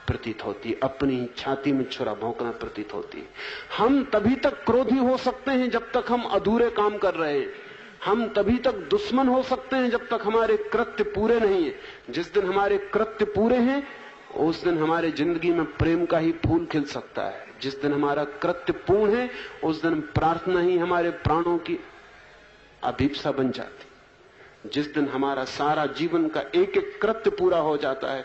प्रतीत होती है, अपनी छाती में छुरा भोंकना प्रतीत होती है। हम तभी तक क्रोधी हो सकते हैं जब तक हम अधूरे काम कर रहे हैं। हम तभी तक दुश्मन हो सकते हैं जब तक हमारे कृत्य पूरे नहीं है। जिस दिन हमारे कृत्य पूरे हैं उस दिन हमारे जिंदगी में प्रेम का ही फूल खिल सकता है। जिस दिन हमारा कृत्य पूर्ण है उस दिन प्रार्थना ही हमारे प्राणों की अभिप्सा बन जाती। जिस दिन हमारा सारा जीवन का एक एक कृत्य पूरा हो जाता है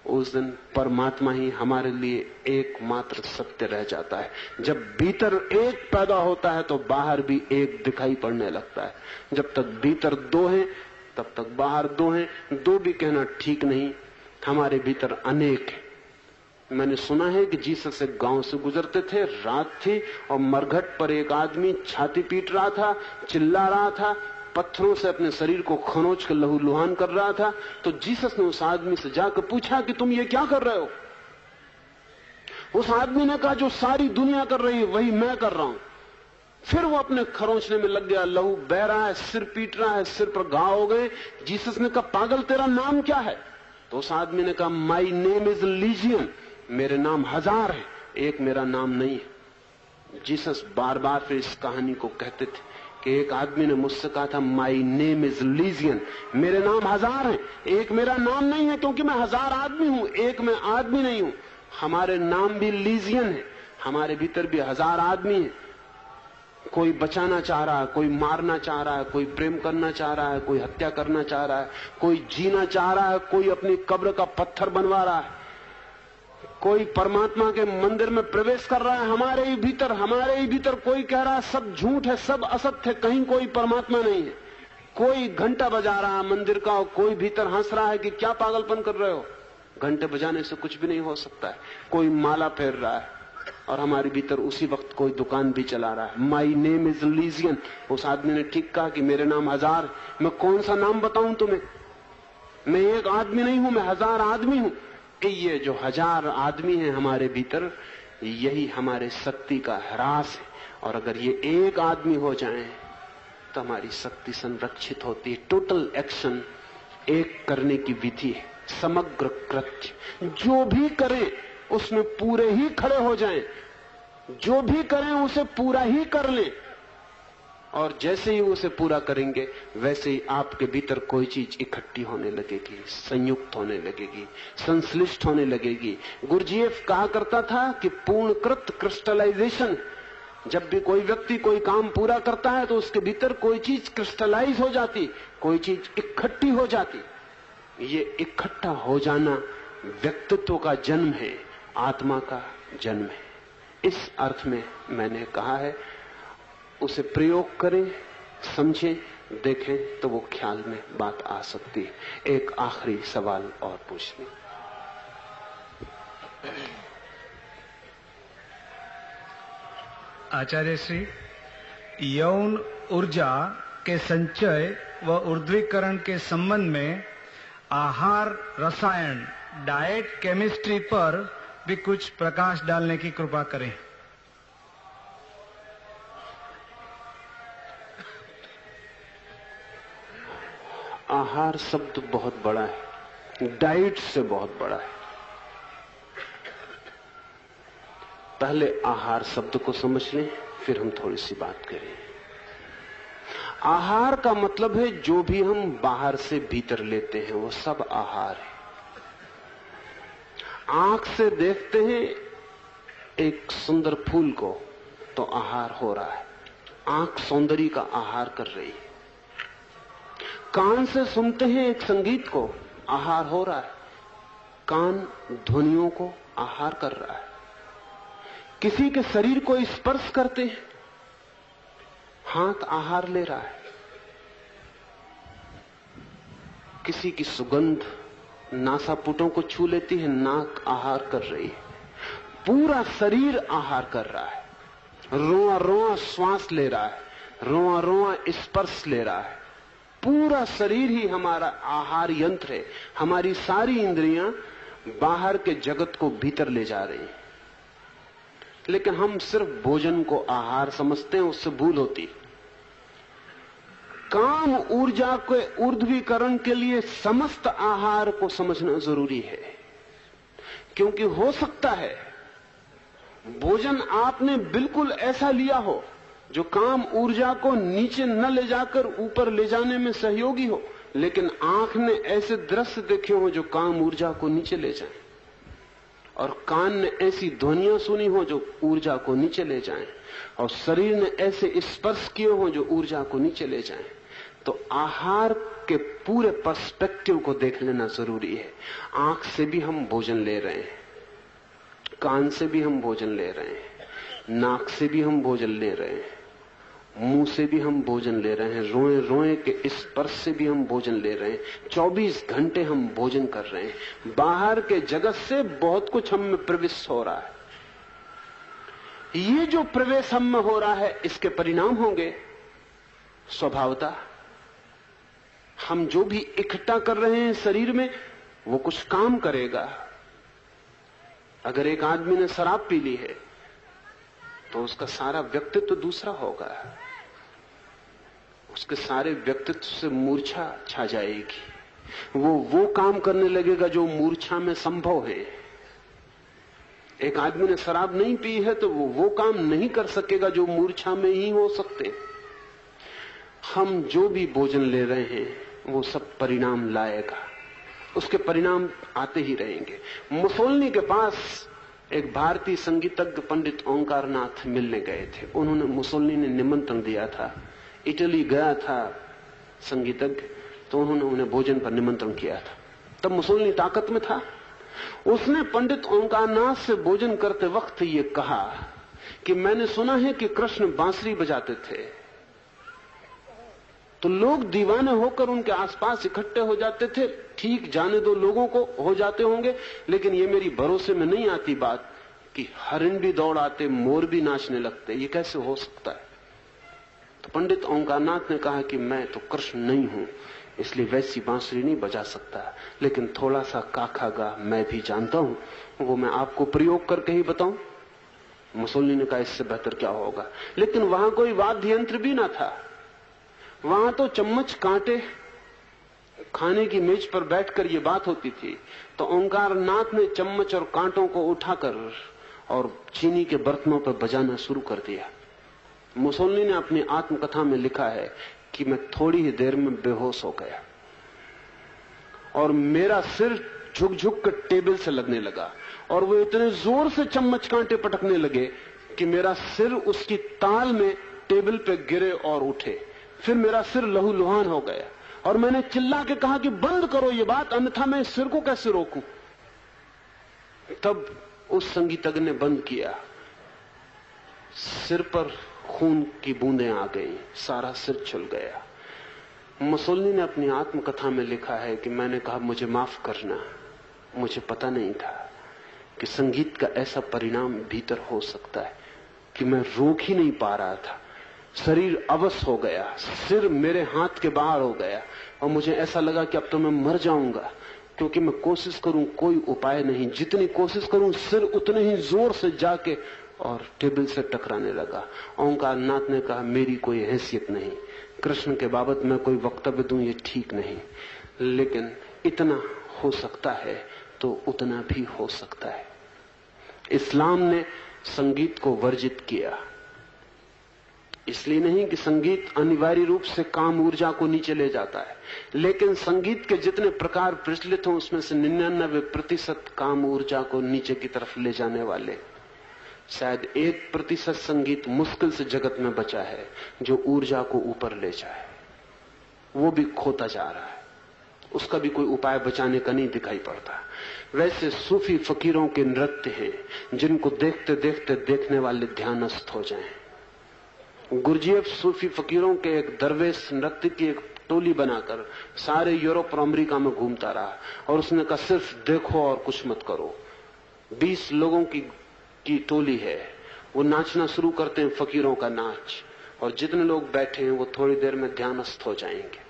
उस दिन परमात्मा ही हमारे लिए एकमात्र सत्य रह जाता है। जब भीतर एक पैदा होता है तो बाहर भी एक दिखाई पड़ने लगता है। जब तक भीतर दो हैं तब तक बाहर दो हैं। दो भी कहना ठीक नहीं, हमारे भीतर अनेक है। मैंने सुना है कि जीसस एक गांव से गुजरते थे, रात थी और मरघट पर एक आदमी छाती पीट रहा था, चिल्ला रहा था, पत्थरों से अपने शरीर को खरोंच कर लहू लुहान कर रहा था। तो जीसस ने उस आदमी से जाकर पूछा कि तुम ये क्या कर रहे हो? उस आदमी ने कहा जो सारी दुनिया कर रही है वही मैं कर रहा हूं। फिर वो अपने खरोंचने में लग गया, लहू बह रहा है, सिर पीट रहा है, सिर पर घाव हो गए। जीसस ने कहा पागल तेरा नाम क्या है? तो उस आदमी ने कहा माई नेम इज लीजियन, मेरे नाम 1000 है, एक मेरा नाम नहीं है। जीसस बार बार फिर इस कहानी को कहते थे कि एक आदमी ने मुझसे कहा था माई नेम इज लीजियन, मेरे नाम 1000 है, एक मेरा नाम नहीं है, क्योंकि मैं 1000 आदमी हूं, एक मैं आदमी नहीं हूं। हमारे नाम भी लीजियन है, हमारे भीतर भी 1000 आदमी है। कोई बचाना चाह रहा है, कोई मारना चाह रहा है, कोई प्रेम करना चाह रहा है, कोई हत्या करना चाह रहा है, कोई जीना चाह रहा है, कोई अपनी कब्र का पत्थर बनवा रहा है, कोई परमात्मा के मंदिर में प्रवेश कर रहा है। हमारे ही भीतर कोई कह रहा है सब झूठ है, सब असत्य है, कहीं कोई परमात्मा नहीं है। कोई घंटा बजा रहा है मंदिर का और कोई भीतर हंस रहा है कि क्या पागलपन कर रहे हो, घंटे बजाने से कुछ भी नहीं हो सकता है। कोई माला फेर रहा है और हमारे भीतर उसी वक्त कोई दुकान भी चला रहा है। My name is lesion. उस आदमी ने ठीक कहा कि मेरे नाम 1000, मैं कौन सा नाम बताऊं तुम्हें? मैं एक आदमी नहीं हूं, मैं 1000 आदमी हूं। ये जो 1000 आदमी हैं हमारे भीतर, यही हमारे शक्ति का ह्रास है। और अगर ये एक आदमी हो जाए तो हमारी शक्ति संरक्षित होती है। टोटल एक्शन एक करने की विधि है, समग्र कृत्य। जो भी करें उसमें पूरे ही खड़े हो जाएं, जो भी करें उसे पूरा ही कर लें। और जैसे ही उसे पूरा करेंगे वैसे ही आपके भीतर कोई चीज इकट्ठी होने लगेगी, संयुक्त होने लगेगी, संश्लिष्ट होने लगेगी। गुरजीएफ कहा करता था कि पूर्णकृत क्रिस्टलाइजेशन। जब भी कोई व्यक्ति कोई काम पूरा करता है तो उसके भीतर कोई चीज क्रिस्टलाइज हो जाती, कोई चीज इकट्ठी हो जाती। ये इकट्ठा हो जाना व्यक्तित्व का जन्म है, आत्मा का जन्म है। इस अर्थ में मैंने कहा है उसे प्रयोग करें, समझें, देखें तो वो ख्याल में बात आ सकती है। एक आखिरी सवाल और पूछ लें। आचार्य श्री, यौन ऊर्जा के संचय व ऊर्ध्वीकरण के संबंध में आहार रसायन डाइट केमिस्ट्री पर भी कुछ प्रकाश डालने की कृपा करें। आहार शब्द बहुत बड़ा है, डाइट से बहुत बड़ा है। पहले आहार शब्द को समझ लें, फिर हम थोड़ी सी बात करें। आहार का मतलब है जो भी हम बाहर से भीतर लेते हैं वो सब आहार है। आंख से देखते हैं एक सुंदर फूल को तो आहार हो रहा है, आंख सौंदर्य का आहार कर रही है। कान से सुनते हैं एक संगीत को, आहार हो रहा है, कान ध्वनियों को आहार कर रहा है। किसी के शरीर को स्पर्श करते हैं, हाथ आहार ले रहा है। किसी की सुगंध नासापुटों को छू लेती है, नाक आहार कर रही है। पूरा शरीर आहार कर रहा है, रोआ रोआ श्वास ले रहा है, रोआ रोआ स्पर्श ले रहा है। पूरा शरीर ही हमारा आहार यंत्र है। हमारी सारी इंद्रियां बाहर के जगत को भीतर ले जा रही हैं, लेकिन हम सिर्फ भोजन को आहार समझते हैं, उससे भूल होती। काम ऊर्जा के ऊर्ध्वीकरण के लिए समस्त आहार को समझना जरूरी है, क्योंकि हो सकता है भोजन आपने बिल्कुल ऐसा लिया हो जो काम ऊर्जा को नीचे न ले जाकर ऊपर ले जाने में सहयोगी हो, लेकिन आंख ने ऐसे दृश्य देखे हो जो काम ऊर्जा को नीचे ले जाएं, और कान ने ऐसी ध्वनियां सुनी हो जो ऊर्जा को नीचे ले जाएं, और शरीर ने ऐसे स्पर्श किए हो जो ऊर्जा को नीचे ले जाएं। तो आहार के पूरे पर्सपेक्टिव को देख लेना जरूरी है। आंख से भी हम भोजन ले रहे हैं, कान से भी हम भोजन ले रहे हैं, नाक से भी हम भोजन ले रहे हैं, मुंह से भी हम भोजन ले रहे हैं, रोए रोए के स्पर्श से भी हम भोजन ले रहे हैं। 24 घंटे हम भोजन कर रहे हैं। बाहर के जगत से बहुत कुछ हम में प्रवेश हो रहा है। ये जो प्रवेश हम में हो रहा है, इसके परिणाम होंगे स्वभावतः। हम जो भी इकट्ठा कर रहे हैं शरीर में, वो कुछ काम करेगा। अगर एक आदमी ने शराब पी ली है तो उसका सारा व्यक्तित्व दूसरा होगा, उसके सारे व्यक्तित्व से मूर्छा छा जाएगी। वो काम करने लगेगा जो मूर्छा में संभव है। एक आदमी ने शराब नहीं पी है तो वो काम नहीं कर सकेगा जो मूर्छा में ही हो सकते। हम जो भी भोजन ले रहे हैं वो सब परिणाम लाएगा, उसके परिणाम आते ही रहेंगे। मुसोलिनी के पास एक भारतीय संगीतज्ञ पंडित ओंकार नाथ मिलने गए थे। उन्होंने मुसोलिनी ने निमंत्रण दिया था, इटली गया था संगीतज्ञ, तो उन्होंने उन्हें भोजन पर निमंत्रण किया था। तब मुसोलिनी ताकत में था। उसने पंडित ओंकार नाथ से भोजन करते वक्त ये कहा कि मैंने सुना है कि कृष्ण बांसुरी बजाते थे, तो लोग दीवाने होकर उनके आसपास इकट्ठे हो जाते थे। ठीक, जाने दो, लोगों को हो जाते होंगे, लेकिन ये मेरी भरोसे में नहीं आती बात कि हरिण भी दौड़ आते, मोर भी नाचने लगते। ये कैसे हो सकता है? तो पंडित ओंकारनाथ ने कहा कि मैं तो कृष्ण नहीं हूं, इसलिए वैसी बांसुरी नहीं बजा सकता, लेकिन थोड़ा सा काखा गा मैं भी जानता हूं, वो मैं आपको प्रयोग करके ही बताऊं। मुसोलिनी ने कहा इससे बेहतर क्या होगा। लेकिन वहां कोई वाद्य यंत्र भी ना था, वहां तो चम्मच कांटे, खाने की मेज पर बैठकर ये बात होती थी। तो ओंकारनाथ ने चम्मच और कांटों को उठाकर और चीनी के बर्तनों पर बजाना शुरू कर दिया। मुसोलिनी ने अपनी आत्मकथा में लिखा है कि मैं थोड़ी ही देर में बेहोश हो गया और मेरा सिर झुक झुक कर टेबल से लगने लगा, और वो इतने जोर से चम्मच कांटे पटकने लगे कि मेरा सिर उसकी ताल में टेबल पे गिरे और उठे। फिर मेरा सिर लहूलुहान हो गया और मैंने चिल्ला के कहा कि बंद करो ये बात, अन्यथा मैं इस सिर को कैसे रोकूं। तब उस संगीतज्ञ ने बंद किया। सिर पर खून की बूंदें आ गई, सारा सिर छुल गया। मुसोलिनी ने अपनी आत्मकथा में लिखा है कि मैंने कहा मुझे माफ करना, मुझे पता नहीं था कि संगीत का ऐसा परिणाम भीतर हो सकता है कि मैं रोक ही नहीं पा रहा था। शरीर अवश हो गया, सिर मेरे हाथ के बाहर हो गया और मुझे ऐसा लगा कि अब तो मैं मर जाऊंगा, क्योंकि मैं कोशिश करूं कोई उपाय नहीं, जितनी कोशिश करूं सिर उतने ही जोर से जाके और टेबल से टकराने लगा। ओंकारनाथ ने कहा, मेरी कोई हैसियत नहीं, कृष्ण के बाबत मैं कोई वक्तव्य दूं ये ठीक नहीं, लेकिन इतना हो सकता है तो उतना भी हो सकता है। इस्लाम ने संगीत को वर्जित किया, इसलिए नहीं कि संगीत अनिवार्य रूप से काम ऊर्जा को नीचे ले जाता है, लेकिन संगीत के जितने प्रकार प्रचलित हों उसमें से 99% काम ऊर्जा को नीचे की तरफ ले जाने वाले। शायद 1% संगीत मुश्किल से जगत में बचा है जो ऊर्जा को ऊपर ले जाए, वो भी खोता जा रहा है, उसका भी कोई उपाय बचाने का नहीं दिखाई पड़ता। वैसे सूफी फकीरों के नृत्य हैं जिनको देखते देखते देखने वाले ध्यानस्थ हो जाएं। गुरजीएफ सूफी फकीरों के एक दरवेश नृत्य की एक टोली बनाकर सारे यूरोप और अमेरिका में घूमता रहा और उसने कहा सिर्फ देखो और कुछ मत करो। 20 लोगों की टोली है, वो नाचना शुरू करते हैं फकीरों का नाच, और जितने लोग बैठे हैं वो थोड़ी देर में ध्यानस्थ हो जाएंगे।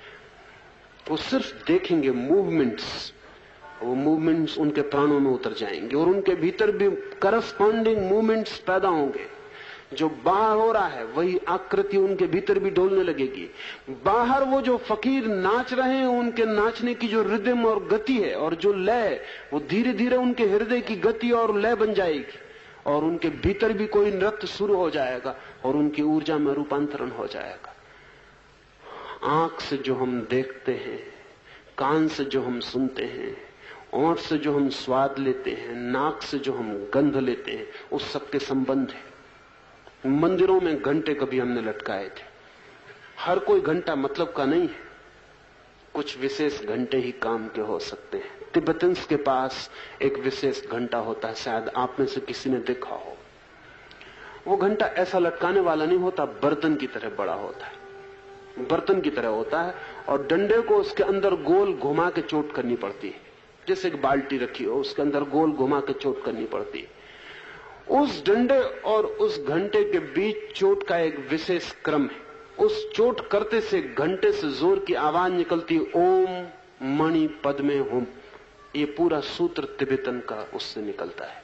वो सिर्फ देखेंगे मूवमेंट्स, वो मूवमेंट्स उनके प्राणों में उतर जाएंगे और उनके भीतर भी करस्पॉन्डिंग मूवमेंट्स पैदा होंगे। जो बाहर हो रहा है वही आकृति उनके भीतर भी डोलने लगेगी। बाहर वो जो फकीर नाच रहे हैं उनके नाचने की जो रिदम और गति है और जो लय, वो धीरे धीरे उनके हृदय की गति और लय बन जाएगी और उनके भीतर भी कोई नृत्य शुरू हो जाएगा और उनकी ऊर्जा में रूपांतरण हो जाएगा। आंख से जो हम देखते हैं, कान से जो हम सुनते हैं, ओंठ से जो हम स्वाद लेते हैं, नाक से जो हम गंध लेते हैं, उस सबके संबंध है। मंदिरों में घंटे कभी हमने लटकाए थे। हर कोई घंटा मतलब का नहीं है, कुछ विशेष घंटे ही काम के हो सकते हैं। तिब्बतन्स के पास एक विशेष घंटा होता है, शायद आप में से किसी ने देखा हो। वो घंटा ऐसा लटकाने वाला नहीं होता, बर्तन की तरह बड़ा होता है, बर्तन की तरह होता है और डंडे को उसके अंदर गोल घुमा के चोट करनी पड़ती है। जैसे एक बाल्टी रखी हो, उसके अंदर गोल घुमा के चोट करनी पड़ती है। उस डंडे और उस घंटे के बीच चोट का एक विशेष क्रम है। उस चोट करते से घंटे से जोर की आवाज निकलती, ओम मणि पद्मे हुम। ये पूरा सूत्र तिब्बतन का उससे निकलता है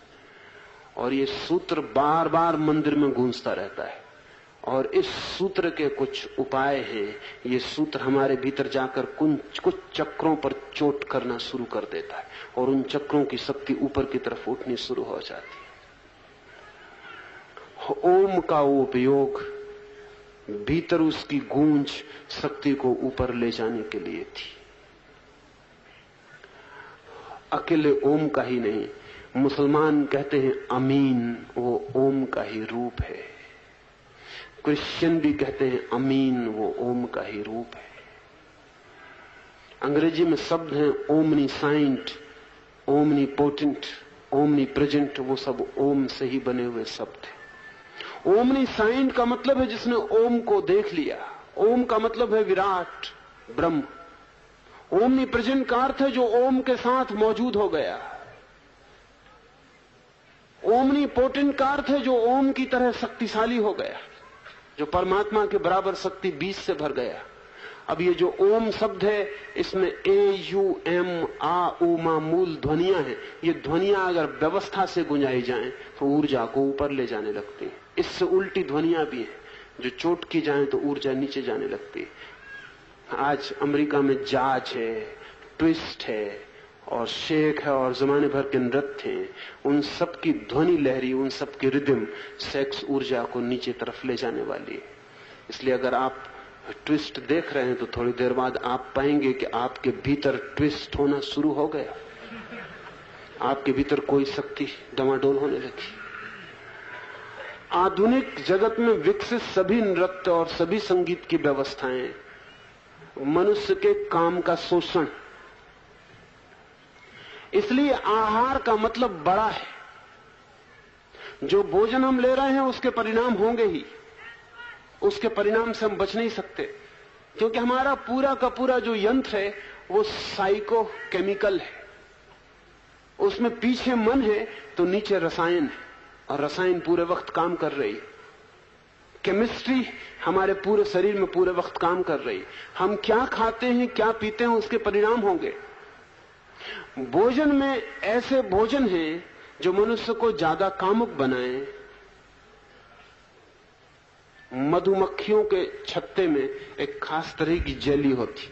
और ये सूत्र बार बार मंदिर में गूंजता रहता है। और इस सूत्र के कुछ उपाय हैं। ये सूत्र हमारे भीतर जाकर कुछ चक्रों पर चोट करना शुरू कर देता है और उन चक्रों की शक्ति ऊपर की तरफ उठनी शुरू हो जाती है। ओम का उपयोग भीतर उसकी गूंज शक्ति को ऊपर ले जाने के लिए थी। अकेले ओम का ही नहीं, मुसलमान कहते हैं अमीन, वो ओम का ही रूप है। क्रिश्चियन भी कहते हैं अमीन, वो ओम का ही रूप है। अंग्रेजी में शब्द हैं ओमनीसाइंट, ओमनीपोटेंट, ओमनीप्रेजेंट, वो सब ओम से ही बने हुए शब्द हैं। ओमनीसाइंट का मतलब है जिसने ओम को देख लिया। ओम का मतलब है विराट ब्रह्म। ओमनीप्रेजेंट का अर्थ है जो ओम के साथ मौजूद हो गया। ओमनीपोटेंट का अर्थ है जो ओम की तरह शक्तिशाली हो गया, जो परमात्मा के बराबर शक्ति बीज से भर गया। अब ये जो ओम शब्द है, इसमें ए यू एम आ उ मा मूल ध्वनियां हैं। ये ध्वनियां अगर व्यवस्था से गुंजाई जाएं तो ऊर्जा को ऊपर ले जाने लगती हैं। इससे उल्टी ध्वनियां भी हैं, जो चोट की जाएं तो ऊर्जा नीचे जाने लगती है। आज अमेरिका में जाज है, ट्विस्ट है और शेक है और जमाने भर के नृत्य हैं। उन सब की ध्वनि लहरी, उन सब की रिदम सेक्स ऊर्जा को नीचे तरफ ले जाने वाली है। इसलिए अगर आप ट्विस्ट देख रहे हैं तो थोड़ी देर बाद आप पाएंगे कि आपके भीतर ट्विस्ट होना शुरू हो गया। आपके भीतर कोई शक्ति डमाडोल होने लगी। आधुनिक जगत में विकसित सभी नृत्य और सभी संगीत की व्यवस्थाएं मनुष्य के काम का शोषण। इसलिए आहार का मतलब बड़ा है। जो भोजन हम ले रहे हैं उसके परिणाम होंगे ही, उसके परिणाम से हम बच नहीं सकते, क्योंकि हमारा पूरा का पूरा जो यंत्र है वो साइको केमिकल है। उसमें पीछे मन है तो नीचे रसायन है और रसायन पूरे वक्त काम कर रही है। केमिस्ट्री हमारे पूरे शरीर में पूरे वक्त काम कर रही। हम क्या खाते हैं, क्या पीते हैं, उसके परिणाम होंगे। भोजन में ऐसे भोजन हैं जो मनुष्य को ज्यादा कामुक बनाए। मधुमक्खियों के छत्ते में एक खास तरह की जेली होती।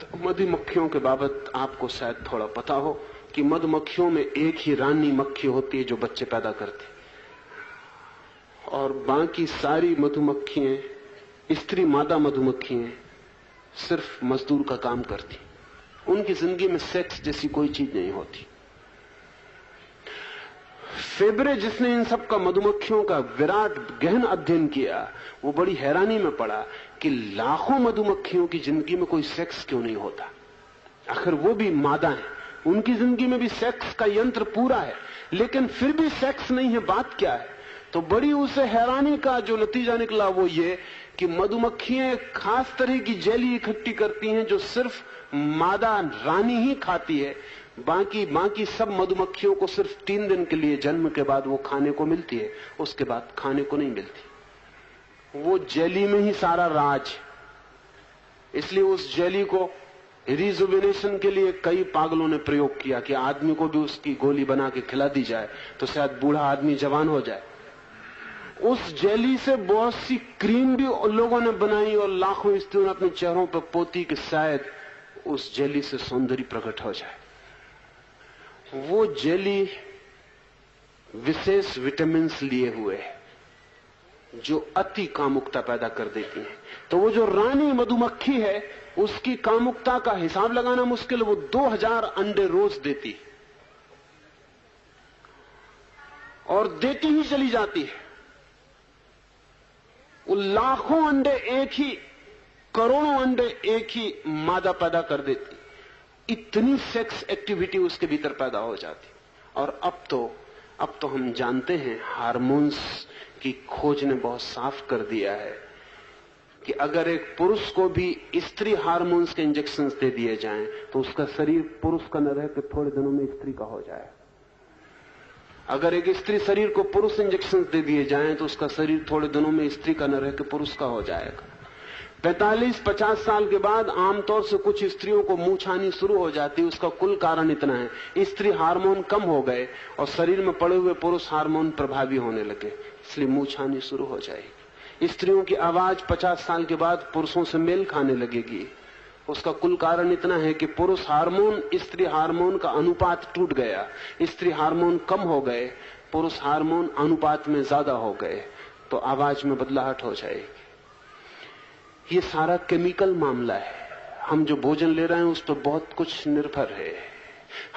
तो मधुमक्खियों के बाबत आपको शायद थोड़ा पता हो कि मधुमक्खियों में एक ही रानी मक्खी होती है जो बच्चे पैदा करती, और बाकी सारी मधुमक्खियां, स्त्री मादा मधुमक्खियां, सिर्फ मजदूर का काम करती। उनकी जिंदगी में सेक्स जैसी कोई चीज नहीं होती। फेबरे, जिसने इन सब का मधुमक्खियों का विराट गहन अध्ययन किया, वो बड़ी हैरानी में पड़ा कि लाखों मधुमक्खियों की जिंदगी में कोई सेक्स क्यों नहीं होता। आखिर वो भी मादा है, उनकी जिंदगी में भी सेक्स का यंत्र पूरा है, लेकिन फिर भी सेक्स नहीं है। बात क्या है? तो बड़ी उसे हैरानी का जो नतीजा निकला वो ये कि मधुमक्खियां एक खास तरह की जेली इकट्ठी करती हैं जो सिर्फ मादा रानी ही खाती है। बाकी सब मधुमक्खियों को सिर्फ 3 दिन के लिए जन्म के बाद वो खाने को मिलती है, उसके बाद खाने को नहीं मिलती। वो जेली में ही सारा राज। इसलिए उस जेली को रिजुविनेशन के लिए कई पागलों ने प्रयोग किया कि आदमी को भी उसकी गोली बना के खिला दी जाए तो शायद बूढ़ा आदमी जवान हो जाए। उस जेली से बहुत सी क्रीम भी लोगों ने बनाई और लाखों स्त्रियों ने अपने चेहरों पर पोती कि शायद उस जेली से सौंदर्य प्रकट हो जाए। वो जेली विशेष विटामिन लिए हुए है जो अति कामुकता पैदा कर देती है। तो वो जो रानी मधुमक्खी है, उसकी कामुकता का हिसाब लगाना मुश्किल है। वो 2000 अंडे रोज देती और देती ही चली जाती है। वो लाखों अंडे एक ही, करोड़ों अंडे एक ही मादा पैदा कर देती। इतनी सेक्स एक्टिविटी उसके भीतर पैदा हो जाती। और अब तो हम जानते हैं, हार्मोन्स की खोज ने बहुत साफ कर दिया है कि अगर एक पुरुष को भी स्त्री हार्मोन्स के इंजेक्शंस दे दिए जाएं तो उसका शरीर पुरुष का न रह के थोड़े दिनों में स्त्री का हो जाए। अगर एक स्त्री शरीर को पुरुष इंजेक्शंस दे दिए जाएं तो उसका शरीर थोड़े दिनों में स्त्री का न रह के पुरुष का हो जाएगा। 45-50 साल के बाद आमतौर से कुछ स्त्रियों को मुंह छानी शुरू हो जाती है। उसका कुल कारण इतना है, स्त्री हार्मोन कम हो गए और शरीर में पड़े हुए पुरुष हार्मोन प्रभावी होने लगे, इसलिए मुंह छानी शुरू हो जाएगी। स्त्रियों की आवाज 50 साल के बाद पुरुषों से मेल खाने लगेगी। उसका कुल कारण इतना है कि पुरुष हार्मोन स्त्री हार्मोन का अनुपात टूट गया, स्त्री हार्मोन कम हो गए, पुरुष हार्मोन अनुपात में ज्यादा हो गए, तो आवाज में बदलाहट हो जाएगी। ये सारा केमिकल मामला है। हम जो भोजन ले रहे हैं उस पर बहुत कुछ निर्भर है।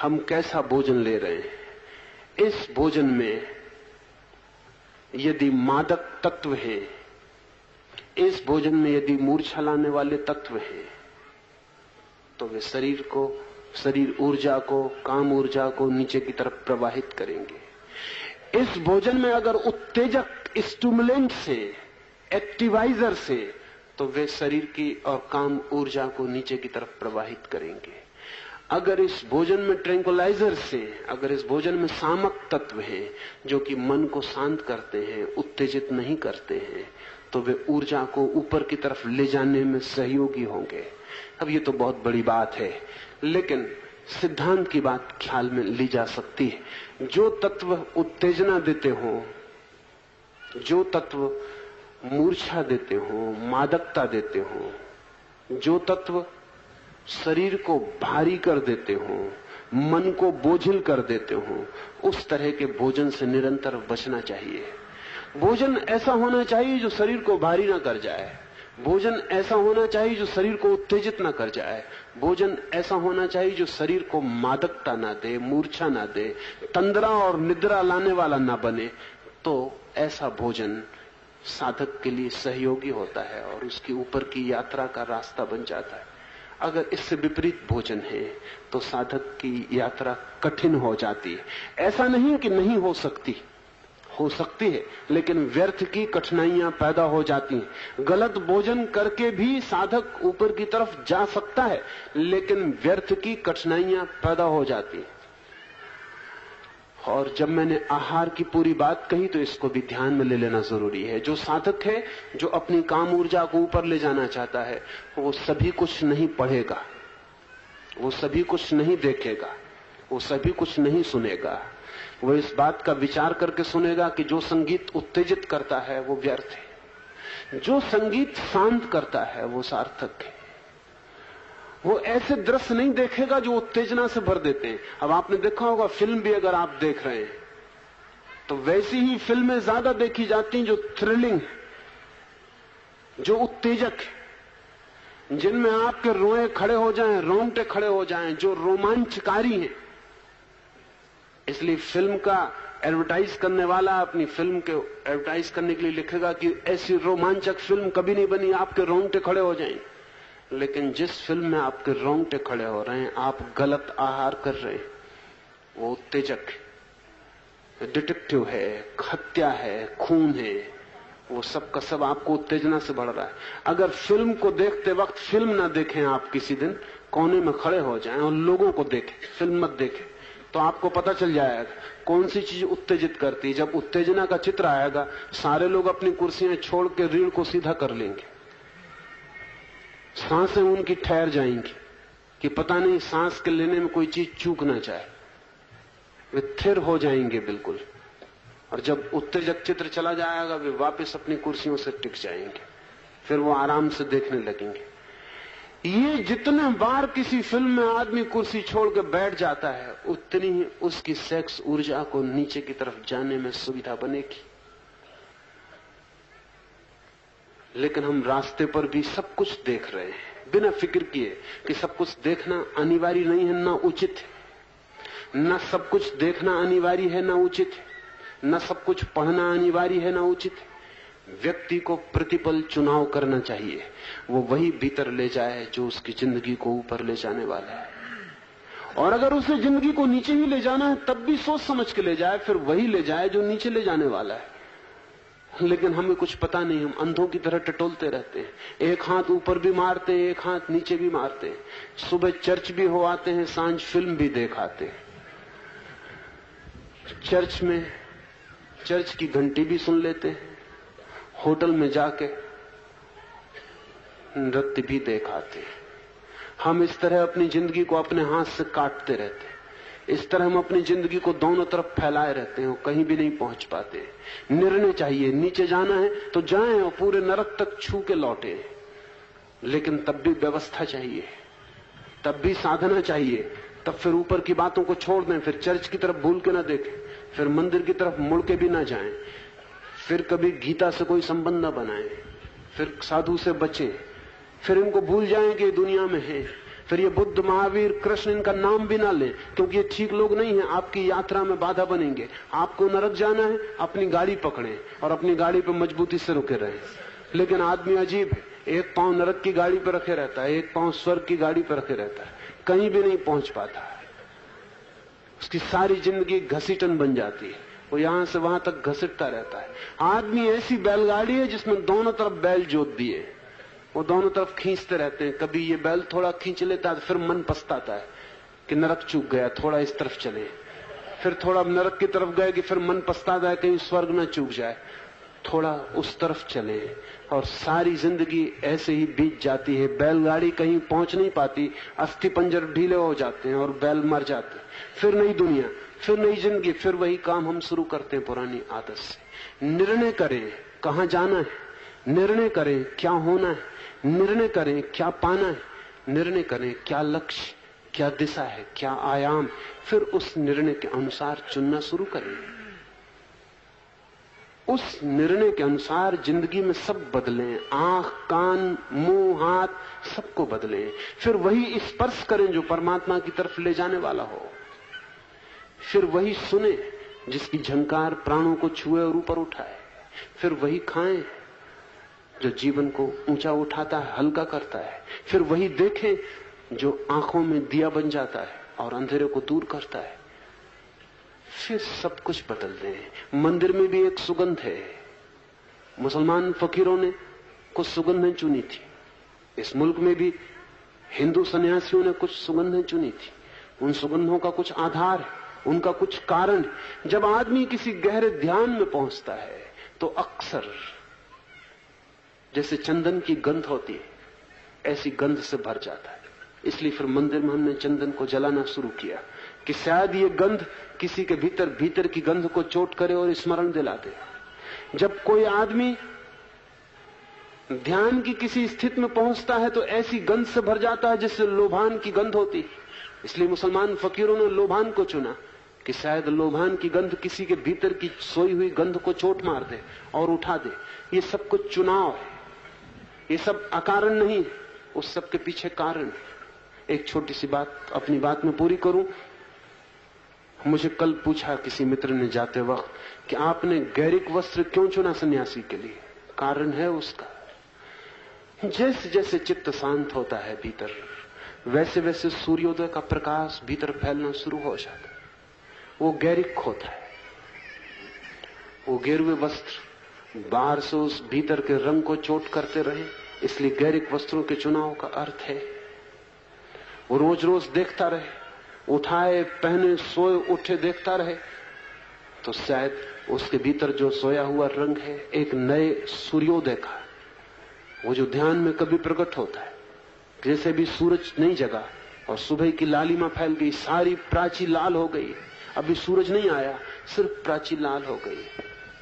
हम कैसा भोजन ले रहे हैं। इस भोजन में यदि मादक तत्व हैं, इस भोजन में यदि मूर्छा लाने वाले तत्व हैं, तो वे शरीर ऊर्जा को, काम ऊर्जा को नीचे की तरफ प्रवाहित करेंगे। इस भोजन में अगर उत्तेजक स्टिमुलेंट से, एक्टिवाइजर से, तो वे शरीर की और काम ऊर्जा को नीचे की तरफ प्रवाहित करेंगे। अगर इस भोजन में ट्रैंकुलाइजर से, अगर इस भोजन में सामक तत्व हैं जो कि मन को शांत करते हैं, उत्तेजित नहीं करते हैं, तो वे ऊर्जा को ऊपर की तरफ ले जाने में सहयोगी होंगे। अब ये तो बहुत बड़ी बात है, लेकिन सिद्धांत की बात ख्याल में ली जा सकती है। जो तत्व उत्तेजना देते हो, जो तत्व मूर्छा देते हो, मादकता देते हो, जो तत्व शरीर को भारी कर देते हो, मन को बोझिल कर देते हो, उस तरह के भोजन से निरंतर बचना चाहिए। भोजन ऐसा होना चाहिए जो शरीर को भारी ना कर जाए। भोजन ऐसा होना चाहिए जो शरीर को उत्तेजित ना कर जाए। भोजन ऐसा होना चाहिए जो शरीर को मादकता ना दे, मूर्छा ना दे, तंद्रा और निद्रा लाने वाला ना बने। तो ऐसा भोजन साधक के लिए सहयोगी होता है और उसकी ऊपर की यात्रा का रास्ता बन जाता है। अगर इससे विपरीत भोजन है तो साधक की यात्रा कठिन हो जाती है। ऐसा नहीं कि नहीं हो सकती, हो सकती है, लेकिन व्यर्थ की कठिनाइयां पैदा हो जाती हैं। गलत भोजन करके भी साधक ऊपर की तरफ जा सकता है, लेकिन व्यर्थ की कठिनाइयां पैदा हो जाती हैं। और जब मैंने आहार की पूरी बात कही तो इसको भी ध्यान में ले लेना जरूरी है। जो साधक है, जो अपनी काम ऊर्जा को ऊपर ले जाना चाहता है, वो सभी कुछ नहीं पढ़ेगा, वो सभी कुछ नहीं देखेगा, वो सभी कुछ नहीं सुनेगा। वो इस बात का विचार करके सुनेगा कि जो संगीत उत्तेजित करता है वो व्यर्थ है, जो संगीत शांत करता है वो सार्थक है। वो ऐसे दृश्य नहीं देखेगा जो उत्तेजना से भर देते हैं। अब आपने देखा होगा, फिल्म भी अगर आप देख रहे हैं तो वैसी ही फिल्में ज्यादा देखी जाती हैं जो थ्रिलिंग, जो उत्तेजक है, जिनमें आपके रोए खड़े हो जाएं, रोंगटे खड़े हो जाएं, जो रोमांचकारी हैं। इसलिए फिल्म का एडवर्टाइज करने वाला अपनी फिल्म के एडवर्टाइज करने के लिए लिखेगा कि ऐसी रोमांचक फिल्म कभी नहीं बनी, आपके रोंगटे खड़े हो जाएंगे। लेकिन जिस फिल्म में आपके रोंगटे खड़े हो रहे हैं, आप गलत आहार कर रहे हैं, वो उत्तेजक है, डिटेक्टिव है, हत्या है, खून है, वो सब का सब आपको उत्तेजना से बढ़ रहा है। अगर फिल्म को देखते वक्त फिल्म ना देखें, आप किसी दिन कोने में खड़े हो जाएं और लोगों को देखें, फिल्म मत देखें, तो आपको पता चल जाएगा कौन सी चीज उत्तेजित करती है। जब उत्तेजना का चित्र आएगा, सारे लोग अपनी कुर्सियां छोड़ के रीढ़ को सीधा कर लेंगे, सांसें उनकी ठहर जाएंगी कि पता नहीं सांस के लेने में कोई चीज चूक ना जाए, वे थिर हो जाएंगे बिल्कुल। और जब उत्तेजक चित्र चला जाएगा, वे वापस अपनी कुर्सियों से टिक जाएंगे, फिर वो आराम से देखने लगेंगे। ये जितने बार किसी फिल्म में आदमी कुर्सी छोड़ के बैठ जाता है, उतनी ही उसकी सेक्स ऊर्जा को नीचे की तरफ जाने में सुविधा बनेगी। लेकिन हम रास्ते पर भी सब कुछ देख रहे हैं बिना फिक्र किए कि सब कुछ देखना अनिवार्य नहीं है, ना उचित है। न सब कुछ देखना अनिवार्य है, ना उचित है। न सब कुछ पढ़ना अनिवार्य है, ना उचित है। व्यक्ति को प्रतिपल चुनाव करना चाहिए, वो वही भीतर ले जाए जो उसकी जिंदगी को ऊपर ले जाने वाला है। और अगर उसे जिंदगी को नीचे ही ले जाना है, तब भी सोच समझ के ले जाए, फिर वही ले जाए जो नीचे ले जाने वाला है। लेकिन हमें कुछ पता नहीं, हम अंधों की तरह टटोलते रहते हैं, एक हाथ ऊपर भी मारते हैं, एक हाथ नीचे भी मारते हैं। सुबह चर्च भी हो आते हैं, सांझ फिल्म भी देखाते हैं। चर्च में चर्च की घंटी भी सुन लेते हैं, होटल में जाके नृत्य भी देखाते हैं। हम इस तरह अपनी जिंदगी को अपने हाथ से काटते रहते हैं, इस तरह हम अपनी जिंदगी को दोनों तरफ फैलाए रहते हैं, कहीं भी नहीं पहुंच पाते। निर्णय चाहिए, नीचे जाना है तो जाएं और पूरे नरक तक छू के लौटे, लेकिन तब भी व्यवस्था चाहिए, तब भी साधना चाहिए। तब फिर ऊपर की बातों को छोड़ दें, फिर चर्च की तरफ भूल के ना देखें, फिर मंदिर की तरफ मुड़ के भी ना जाएं, फिर कभी गीता से कोई संबंध न बनाएं, फिर साधु से बचें, फिर इनको भूल जाएं कि दुनिया में है। फिर ये बुद्ध, महावीर, कृष्ण, इनका नाम भी ना लें, क्योंकि ये ठीक लोग नहीं है, आपकी यात्रा में बाधा बनेंगे। आपको नरक जाना है, अपनी गाड़ी पकड़ें और अपनी गाड़ी पर मजबूती से रुके रहें। लेकिन आदमी अजीब है, एक पांव नरक की गाड़ी पर रखे रहता है, एक पांव स्वर्ग की गाड़ी पर रखे रहता है, कहीं भी नहीं पहुंच पाता है। उसकी सारी जिंदगी घसीटन बन जाती है, वो यहां से वहां तक घसीटता रहता है। आदमी ऐसी बैलगाड़ी है जिसमें दोनों तरफ बैल जोत दिए, वो दोनों तरफ खींचते रहते हैं। कभी ये बैल थोड़ा खींच लेता है, फिर मन पछताता है कि नरक चूक गया, थोड़ा इस तरफ चले। फिर थोड़ा नरक की तरफ गए कि फिर मन पछताता है कहीं स्वर्ग न चूक जाए, थोड़ा उस तरफ चले। और सारी जिंदगी ऐसे ही बीत जाती है, बैलगाड़ी कहीं पहुंच नहीं पाती, अस्थि पंजर ढीले हो जाते हैं और बैल मर जाते हैं। फिर नई दुनिया, फिर नई जिंदगी, फिर वही काम हम शुरू करते हैं पुरानी आदत से। निर्णय करें कहां जाना है, निर्णय करें क्या होना है, निर्णय करें क्या पाना है, निर्णय करें क्या लक्ष्य, क्या दिशा है, क्या आयाम, फिर उस निर्णय के अनुसार चुनना शुरू करें। उस निर्णय के अनुसार जिंदगी में सब बदलें, आंख, कान, मुंह, हाथ सबको बदलें। फिर वही स्पर्श करें जो परमात्मा की तरफ ले जाने वाला हो। फिर वही सुने जिसकी झंकार प्राणों को छुए और ऊपर उठाए। फिर वही खाएं जो जीवन को ऊंचा उठाता है, हल्का करता है। फिर वही देखें जो आंखों में दिया बन जाता है और अंधेरे को दूर करता है। फिर सब कुछ बदल दें। मंदिर में भी एक सुगंध है, मुसलमान फकीरों ने कुछ सुगंधें चुनी थी, इस मुल्क में भी हिंदू सन्यासियों ने कुछ सुगंधें चुनी थी। उन सुगंधों का कुछ आधार है, उनका कुछ कारण। जब आदमी किसी गहरे ध्यान में पहुंचता है तो अक्सर जैसे चंदन की गंध होती है, ऐसी गंध से भर जाता है। इसलिए फिर मंदिर में हमने चंदन को जलाना शुरू किया कि शायद ये गंध किसी के भीतर की गंध को चोट करे और स्मरण दिला दे। जब कोई आदमी ध्यान की किसी स्थिति में पहुंचता है तो ऐसी गंध से भर जाता है जिससे लोभान की गंध होती। इसलिए मुसलमान फकीरों ने लोभान को चुना कि शायद लोभान की गंध किसी के भीतर की सोई हुई गंध को चोट मार दे और उठा दे। ये सब कुछ चुनाव है, ये सब अकारण नहीं, उस सब के पीछे कारण है। एक छोटी सी बात अपनी बात में पूरी करूं। मुझे कल पूछा किसी मित्र ने जाते वक्त कि आपने गैरिक वस्त्र क्यों चुना सन्यासी के लिए? कारण है उसका, जैसे जैसे चित्त शांत होता है भीतर, वैसे वैसे सूर्योदय का प्रकाश भीतर फैलना शुरू हो जाता है। वो गैरिक होता है। वो गेरुए वस्त्र बाहर से उस भीतर के रंग को चोट करते रहे, इसलिए गैरिक वस्त्रों के चुनाव का अर्थ है वो रोज रोज देखता रहे, उठाए पहने सोए उठे देखता रहे, तो शायद उसके भीतर जो सोया हुआ रंग है एक नए सूर्योदय का, वो जो ध्यान में कभी प्रकट होता है। जैसे भी सूरज नहीं जगा और सुबह की लालिमा फैल गई, सारी प्राची लाल हो गई, अभी सूरज नहीं आया, सिर्फ प्राची लाल हो गई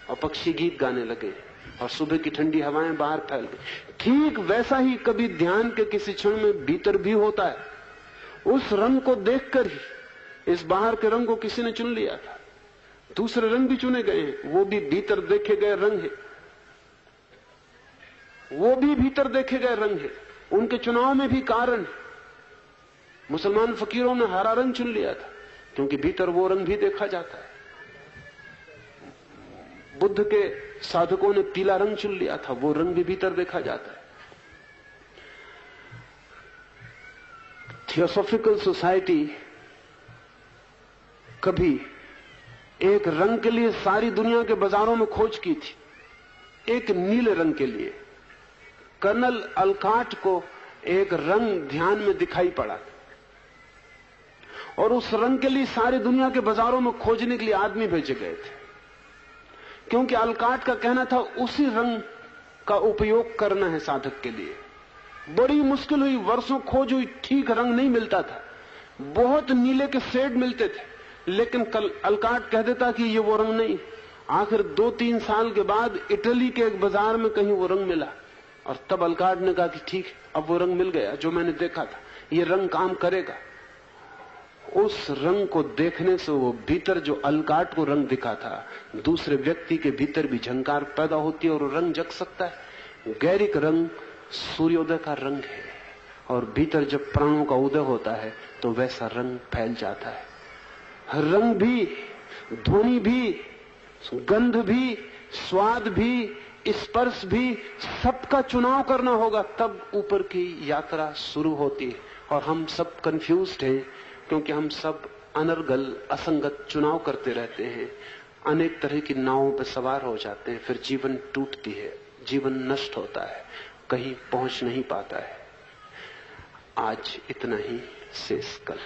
और पक्षी गीत गाने लगे और सुबह की ठंडी हवाएं बाहर फैल गई। ठीक वैसा ही कभी ध्यान के किसी क्षण में भीतर भी होता है। उस रंग को देखकर ही इस बाहर के रंग को किसी ने चुन लिया था, दूसरे रंग भी चुने गए हैं, वो भी भीतर देखे गए रंग है, वो भी भीतर देखे गए रंग है, उनके चुनाव में भी कारण। मुसलमान फकीरों ने हरा रंग चुन लिया था क्योंकि भीतर वो रंग भी देखा जाता है। बुद्ध के साधकों ने पीला रंग चुन लिया था, वो रंग भी भीतर देखा जाता है। थियोसॉफिकल सोसाइटी कभी एक रंग के लिए सारी दुनिया के बाजारों में खोज की थी, एक नीले रंग के लिए। कर्नल अलकाट को एक रंग ध्यान में दिखाई पड़ा और उस रंग के लिए सारी दुनिया के बाजारों में खोजने के लिए आदमी भेजे गए थे, क्योंकि अलकाट का कहना था उसी रंग का उपयोग करना है साधक के लिए। बड़ी मुश्किल हुई, वर्षों खोज हुई, ठीक रंग नहीं मिलता था, बहुत नीले के शेड मिलते थे, लेकिन कल अलकाट कह देता कि ये वो रंग नहीं। आखिर 2-3 साल के बाद इटली के एक बाजार में कहीं वो रंग मिला और तब अलकाट ने कहा कि ठीक, अब वो रंग मिल गया जो मैंने देखा था, ये रंग काम करेगा। उस रंग को देखने से वो भीतर जो अलकाट को रंग दिखा था, दूसरे व्यक्ति के भीतर भी झंकार पैदा होती है और रंग जग सकता है। गैरिक रंग सूर्योदय का रंग है और भीतर जब प्राणों का उदय होता है तो वैसा रंग फैल जाता है। रंग भी, ध्वनि भी, गंध भी, स्वाद भी, स्पर्श भी, सबका चुनाव करना होगा, तब ऊपर की यात्रा शुरू होती है। और हम सब कंफ्यूज्ड हैं क्योंकि हम सब अनर्गल असंगत चुनाव करते रहते हैं, अनेक तरह की नावों पर सवार हो जाते हैं, फिर जीवन टूटती है, जीवन नष्ट होता है, कहीं पहुंच नहीं पाता है। आज इतना ही, शेष कल।